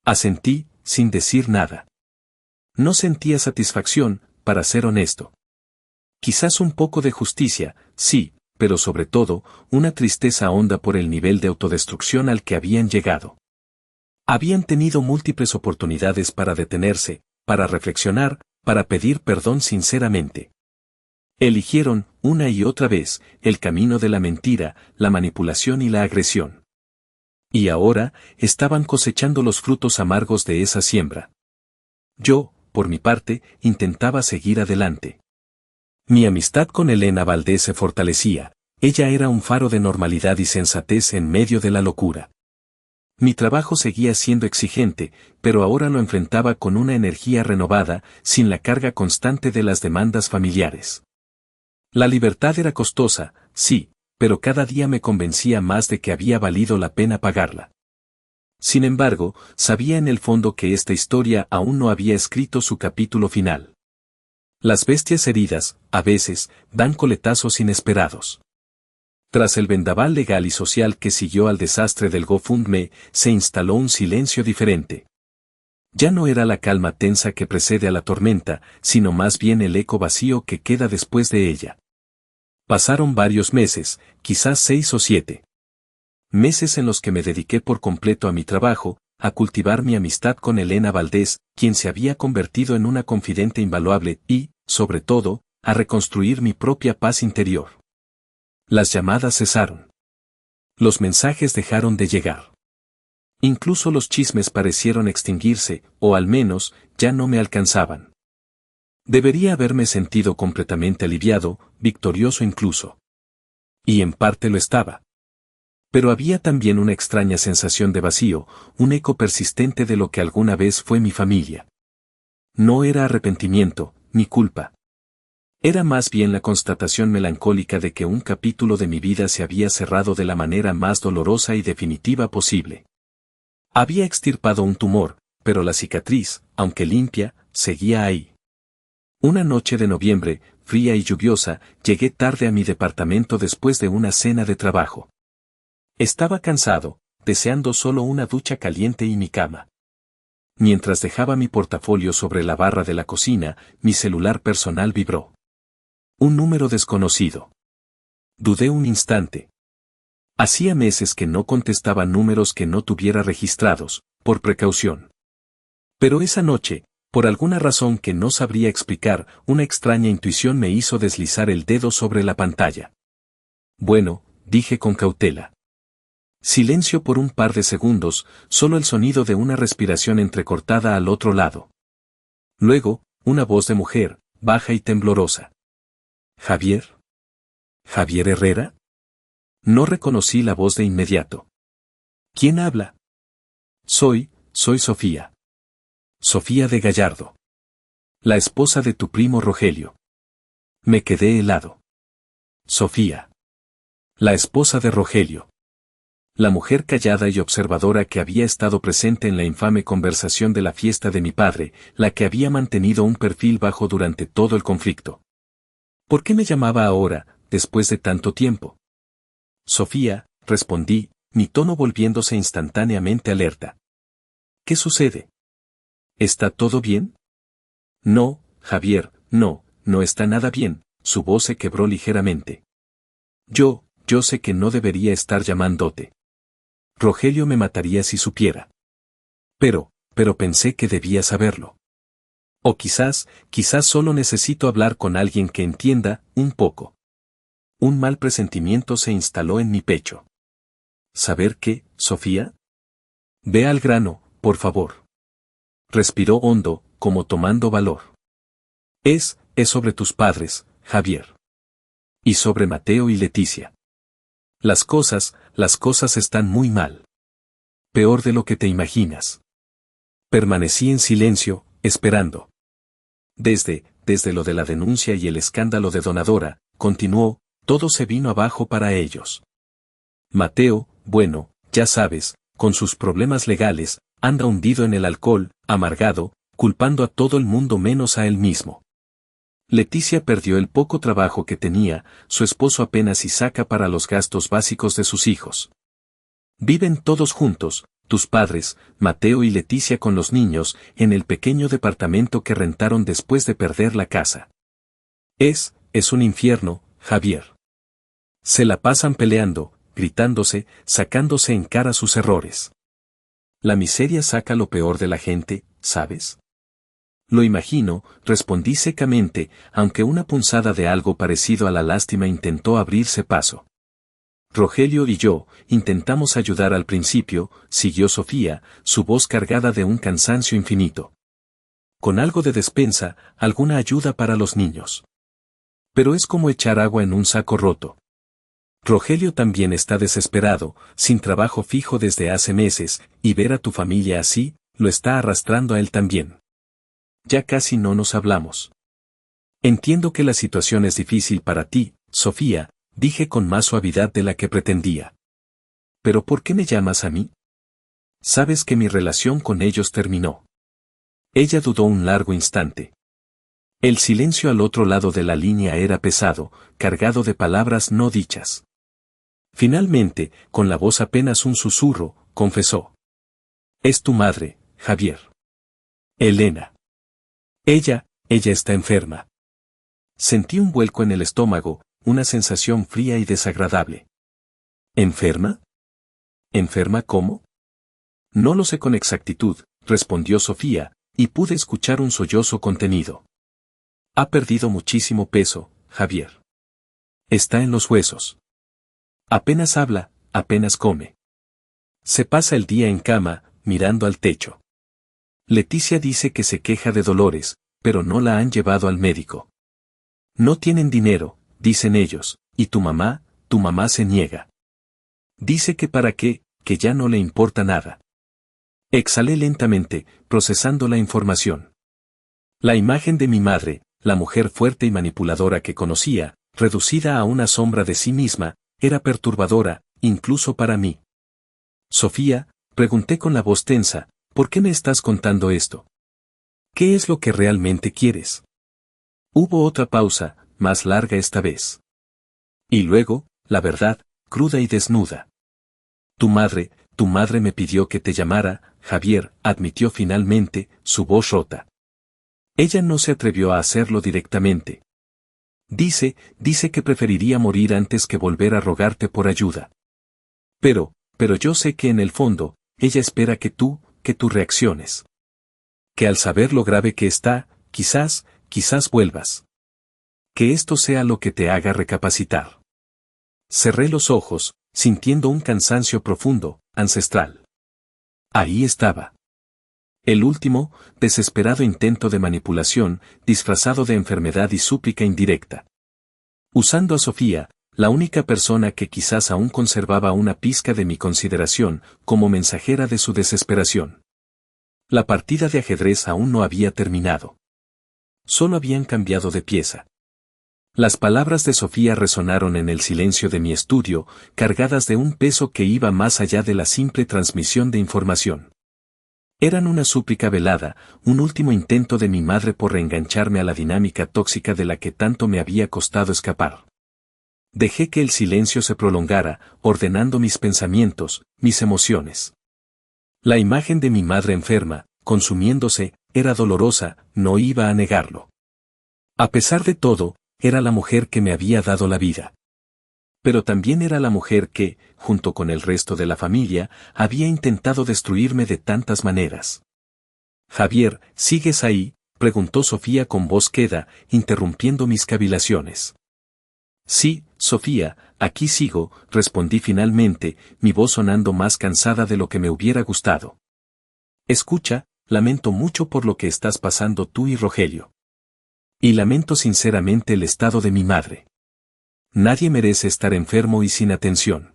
Asentí, sin decir nada. No sentía satisfacción, para ser honesto. Quizás un poco de justicia, sí, pero sobre todo, una tristeza honda por el nivel de autodestrucción al que habían llegado. Habían tenido múltiples oportunidades para detenerse, para reflexionar, para pedir perdón sinceramente. Eligieron, una y otra vez, el camino de la mentira, la manipulación y la agresión. Y ahora, estaban cosechando los frutos amargos de esa siembra. Yo, por mi parte, intentaba seguir adelante. Mi amistad con Elena Valdés se fortalecía, ella era un faro de normalidad y sensatez en medio de la locura. Mi trabajo seguía siendo exigente, pero ahora lo enfrentaba con una energía renovada, sin la carga constante de las demandas familiares. La libertad era costosa, sí, pero cada día me convencía más de que había valido la pena pagarla. Sin embargo, sabía en el fondo que esta historia aún no había escrito su capítulo final. Las bestias heridas, a veces, dan coletazos inesperados. Tras el vendaval legal y social que siguió al desastre del GoFundMe, se instaló un silencio diferente. Ya no era la calma tensa que precede a la tormenta, sino más bien el eco vacío que queda después de ella. Pasaron varios meses, quizás 6 o 7. Meses en los que me dediqué por completo a mi trabajo, a cultivar mi amistad con Elena Valdés, quien se había convertido en una confidente invaluable, y, sobre todo, a reconstruir mi propia paz interior. Las llamadas cesaron. Los mensajes dejaron de llegar. Incluso los chismes parecieron extinguirse, o al menos, ya no me alcanzaban. Debería haberme sentido completamente aliviado, victorioso incluso. Y en parte lo estaba. Pero había también una extraña sensación de vacío, un eco persistente de lo que alguna vez fue mi familia. No era arrepentimiento, ni culpa. Era más bien la constatación melancólica de que un capítulo de mi vida se había cerrado de la manera más dolorosa y definitiva posible. Había extirpado un tumor, pero la cicatriz, aunque limpia, seguía ahí. Una noche de noviembre, fría y lluviosa, llegué tarde a mi departamento después de una cena de trabajo. Estaba cansado, deseando solo una ducha caliente y mi cama. Mientras dejaba mi portafolio sobre la barra de la cocina, mi celular personal vibró. Un número desconocido. Dudé un instante. Hacía meses que no contestaba números que no tuviera registrados, por precaución. Pero esa noche, Por alguna razón que no sabría explicar, una extraña intuición me hizo deslizar el dedo sobre la pantalla. Bueno, dije con cautela. Silencio por un par de segundos, solo el sonido de una respiración entrecortada al otro lado. Luego, una voz de mujer, baja y temblorosa. ¿Javier? ¿Javier Herrera? No reconocí la voz de inmediato. ¿Quién habla? Soy Sofía. Sofía de Gallardo. La esposa de tu primo Rogelio. Me quedé helado. Sofía. La esposa de Rogelio. La mujer callada y observadora que había estado presente en la infame conversación de la fiesta de mi padre, la que había mantenido un perfil bajo durante todo el conflicto. ¿Por qué me llamaba ahora, después de tanto tiempo? Sofía, respondí, mi tono volviéndose instantáneamente alerta. ¿Qué sucede? ¿Está todo bien? No, Javier, no está nada bien, su voz se quebró ligeramente. Yo sé que no debería estar llamándote. Rogelio me mataría si supiera. Pero pensé que debía saberlo. O quizás solo necesito hablar con alguien que entienda, un poco. Un mal presentimiento se instaló en mi pecho. ¿Saber qué, Sofía? Ve al grano, por favor. Respiró hondo, como tomando valor. Es sobre tus padres, Javier. Y sobre Mateo y Leticia. Las cosas están muy mal. Peor de lo que te imaginas. Permanecí en silencio, esperando. Desde lo de la denuncia y el escándalo de Donadora, continuó, todo se vino abajo para ellos. Mateo, bueno, ya sabes, con sus problemas legales, anda hundido en el alcohol, amargado, culpando a todo el mundo menos a él mismo. Leticia perdió el poco trabajo que tenía, su esposo apenas si saca para los gastos básicos de sus hijos. Viven todos juntos, tus padres, Mateo y Leticia con los niños, en el pequeño departamento que rentaron después de perder la casa. Es un infierno, Javier. Se la pasan peleando, gritándose, sacándose en cara sus errores. La miseria saca lo peor de la gente, ¿sabes? Lo imagino, respondí secamente, aunque una punzada de algo parecido a la lástima intentó abrirse paso. Rogelio y yo, intentamos ayudar al principio, siguió Sofía, su voz cargada de un cansancio infinito. Con algo de despensa, alguna ayuda para los niños. Pero es como echar agua en un saco roto. Rogelio también está desesperado, sin trabajo fijo desde hace meses, y ver a tu familia así, lo está arrastrando a él también. Ya casi no nos hablamos. Entiendo que la situación es difícil para ti, Sofía, dije con más suavidad de la que pretendía. ¿Pero por qué me llamas a mí? Sabes que mi relación con ellos terminó. Ella dudó un largo instante. El silencio al otro lado de la línea era pesado, cargado de palabras no dichas. Finalmente, con la voz apenas un susurro, confesó. Es tu madre, Javier. Elena. Ella está enferma. Sentí un vuelco en el estómago, una sensación fría y desagradable. ¿Enferma? ¿Enferma cómo? No lo sé con exactitud, respondió Sofía, y pude escuchar un sollozo contenido. Ha perdido muchísimo peso, Javier. Está en los huesos. Apenas habla, apenas come. Se pasa el día en cama, mirando al techo. Leticia dice que se queja de dolores, pero no la han llevado al médico. No tienen dinero, dicen ellos, y tu mamá se niega. Dice que para qué, que ya no le importa nada. Exhalé lentamente, procesando la información. La imagen de mi madre, la mujer fuerte y manipuladora que conocía, reducida a una sombra de sí misma, era perturbadora, incluso para mí. Sofía, pregunté con la voz tensa, ¿por qué me estás contando esto? ¿Qué es lo que realmente quieres? Hubo otra pausa, más larga esta vez. Y luego, la verdad, cruda y desnuda. Tu madre me pidió que te llamara, Javier, admitió finalmente, su voz rota. Ella no se atrevió a hacerlo directamente. Dice que preferiría morir antes que volver a rogarte por ayuda. Pero yo sé que en el fondo, ella espera que tú reacciones. Que al saber lo grave que está, quizás vuelvas. Que esto sea lo que te haga recapacitar. Cerré los ojos, sintiendo un cansancio profundo, ancestral. Ahí estaba. El último, desesperado intento de manipulación, disfrazado de enfermedad y súplica indirecta. Usando a Sofía, la única persona que quizás aún conservaba una pizca de mi consideración, como mensajera de su desesperación. La partida de ajedrez aún no había terminado. Solo habían cambiado de pieza. Las palabras de Sofía resonaron en el silencio de mi estudio, cargadas de un peso que iba más allá de la simple transmisión de información. Eran una súplica velada, un último intento de mi madre por reengancharme a la dinámica tóxica de la que tanto me había costado escapar. Dejé que el silencio se prolongara, ordenando mis pensamientos, mis emociones. La imagen de mi madre enferma, consumiéndose, era dolorosa, no iba a negarlo. A pesar de todo, era la mujer que me había dado la vida. Pero también era la mujer que, junto con el resto de la familia, había intentado destruirme de tantas maneras. «Javier, ¿sigues ahí?», preguntó Sofía con voz queda, interrumpiendo mis cavilaciones. «Sí, Sofía, aquí sigo», respondí finalmente, mi voz sonando más cansada de lo que me hubiera gustado. «Escucha, lamento mucho por lo que estás pasando tú y Rogelio. Y lamento sinceramente el estado de mi madre. Nadie merece estar enfermo y sin atención».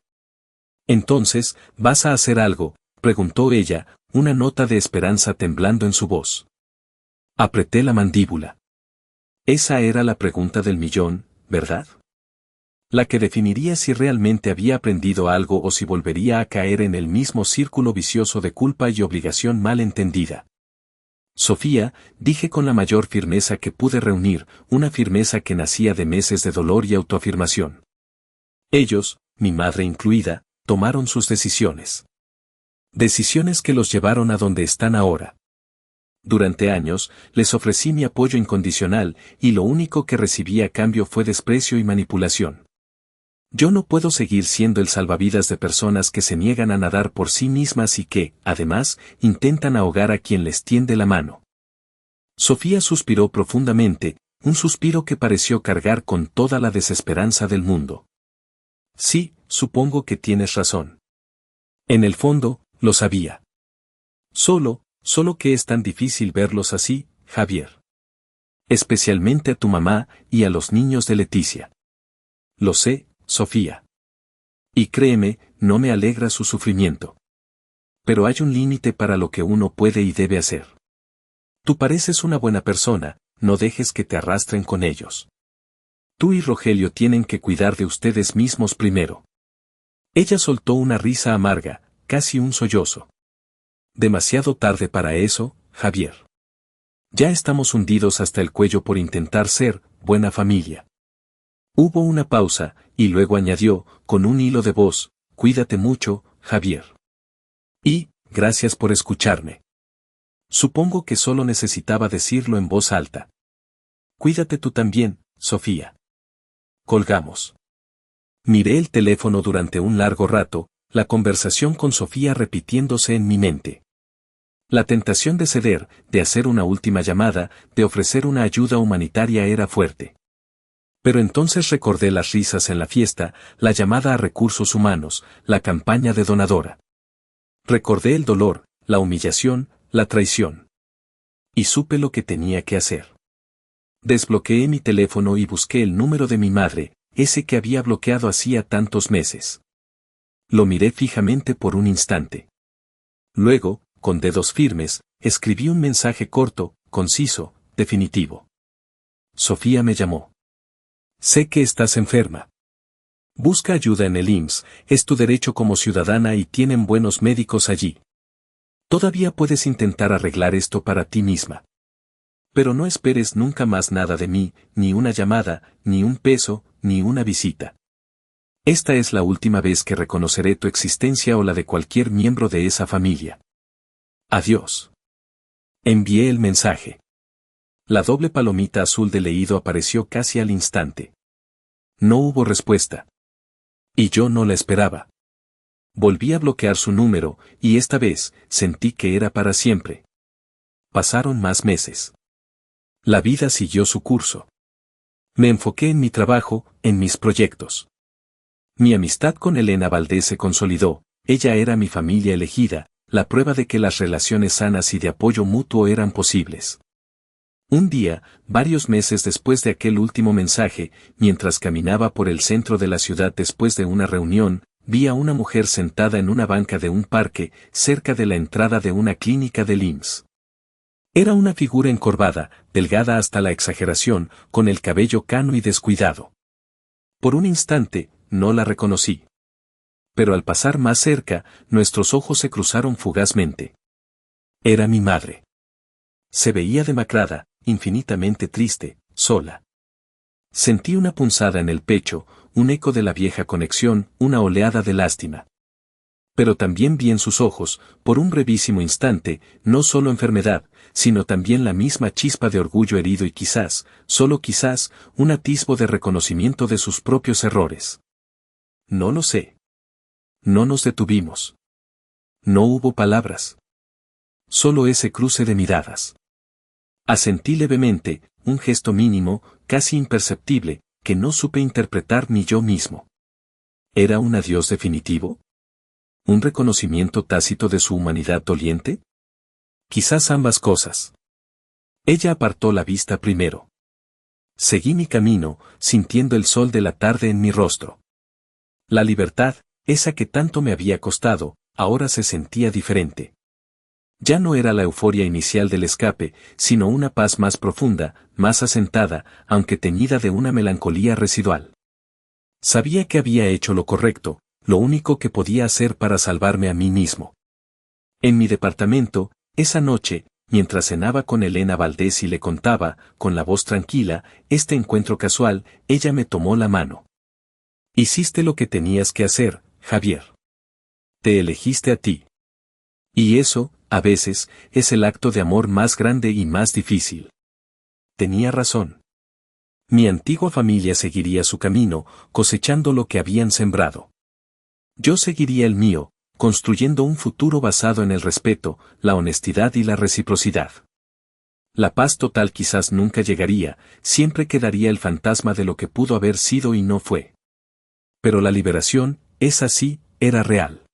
«Entonces, ¿vas a hacer algo?», preguntó ella, una nota de esperanza temblando en su voz. Apreté la mandíbula. Esa era la pregunta del millón, ¿verdad? La que definiría si realmente había aprendido algo o si volvería a caer en el mismo círculo vicioso de culpa y obligación mal entendida. «Sofía», dije con la mayor firmeza que pude reunir, una firmeza que nacía de meses de dolor y autoafirmación. Ellos, mi madre incluida, tomaron sus decisiones. Decisiones que los llevaron a donde están ahora. Durante años, les ofrecí mi apoyo incondicional, y lo único que recibí a cambio fue desprecio y manipulación. Yo no puedo seguir siendo el salvavidas de personas que se niegan a nadar por sí mismas y que, además, intentan ahogar a quien les tiende la mano. Sofía suspiró profundamente, un suspiro que pareció cargar con toda la desesperanza del mundo. «Sí, supongo que tienes razón. En el fondo, lo sabía. Solo que es tan difícil verlos así, Javier. Especialmente a tu mamá y a los niños de Leticia. Lo sé, Sofía. Y créeme, no me alegra su sufrimiento. Pero hay un límite para lo que uno puede y debe hacer. Tú pareces una buena persona, no dejes que te arrastren con ellos. Tú y Rogelio tienen que cuidar de ustedes mismos primero». Ella soltó una risa amarga, casi un sollozo. «Demasiado tarde para eso, Javier. Ya estamos hundidos hasta el cuello por intentar ser buena familia». Hubo una pausa, y luego añadió, con un hilo de voz: «Cuídate mucho, Javier. Y, gracias por escucharme». Supongo que solo necesitaba decirlo en voz alta. «Cuídate tú también, Sofía». Colgamos. Miré el teléfono durante un largo rato, la conversación con Sofía repitiéndose en mi mente. La tentación de ceder, de hacer una última llamada, de ofrecer una ayuda humanitaria era fuerte. Pero entonces recordé las risas en la fiesta, la llamada a recursos humanos, la campaña de donadora. Recordé el dolor, la humillación, la traición. Y supe lo que tenía que hacer. Desbloqueé mi teléfono y busqué el número de mi madre, ese que había bloqueado hacía tantos meses. Lo miré fijamente por un instante. Luego, con dedos firmes, escribí un mensaje corto, conciso, definitivo. Sofía me llamó. «Sé que estás enferma. Busca ayuda en el IMSS, es tu derecho como ciudadana y tienen buenos médicos allí. Todavía puedes intentar arreglar esto para ti misma. Pero no esperes nunca más nada de mí, ni una llamada, ni un peso, ni una visita. Esta es la última vez que reconoceré tu existencia o la de cualquier miembro de esa familia. Adiós». Envié el mensaje. La doble palomita azul de leído apareció casi al instante. No hubo respuesta. Y yo no la esperaba. Volví a bloquear su número, y esta vez, sentí que era para siempre. Pasaron más meses. La vida siguió su curso. Me enfoqué en mi trabajo, en mis proyectos. Mi amistad con Elena Valdés se consolidó, ella era mi familia elegida, la prueba de que las relaciones sanas y de apoyo mutuo eran posibles. Un día, varios meses después de aquel último mensaje, mientras caminaba por el centro de la ciudad después de una reunión, vi a una mujer sentada en una banca de un parque, cerca de la entrada de una clínica del IMSS. Era una figura encorvada, delgada hasta la exageración, con el cabello cano y descuidado. Por un instante, no la reconocí. Pero al pasar más cerca, nuestros ojos se cruzaron fugazmente. Era mi madre. Se veía demacrada, infinitamente triste, sola. Sentí una punzada en el pecho, un eco de la vieja conexión, una oleada de lástima. Pero también vi en sus ojos, por un brevísimo instante, no solo enfermedad, sino también la misma chispa de orgullo herido y quizás, solo quizás, un atisbo de reconocimiento de sus propios errores. No lo sé. No nos detuvimos. No hubo palabras. Solo ese cruce de miradas. Asentí levemente, un gesto mínimo, casi imperceptible, que no supe interpretar ni yo mismo. ¿Era un adiós definitivo? ¿Un reconocimiento tácito de su humanidad doliente? Quizás ambas cosas. Ella apartó la vista primero. Seguí mi camino, sintiendo el sol de la tarde en mi rostro. La libertad, esa que tanto me había costado, ahora se sentía diferente. Ya no era la euforia inicial del escape, sino una paz más profunda, más asentada, aunque teñida de una melancolía residual. Sabía que había hecho lo correcto, lo único que podía hacer para salvarme a mí mismo. En mi departamento, esa noche, mientras cenaba con Elena Valdés y le contaba, con la voz tranquila, este encuentro casual, ella me tomó la mano. Hiciste lo que tenías que hacer, Javier. Te elegiste a ti. Y eso, a veces, es el acto de amor más grande y más difícil. Tenía razón. Mi antigua familia seguiría su camino, cosechando lo que habían sembrado. Yo seguiría el mío, construyendo un futuro basado en el respeto, la honestidad y la reciprocidad. La paz total quizás nunca llegaría, siempre quedaría el fantasma de lo que pudo haber sido y no fue. Pero la liberación, esa sí, era real.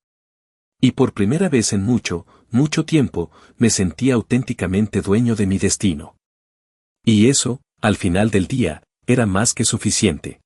Y por primera vez en mucho, mucho tiempo, me sentía auténticamente dueño de mi destino. Y eso, al final del día, era más que suficiente.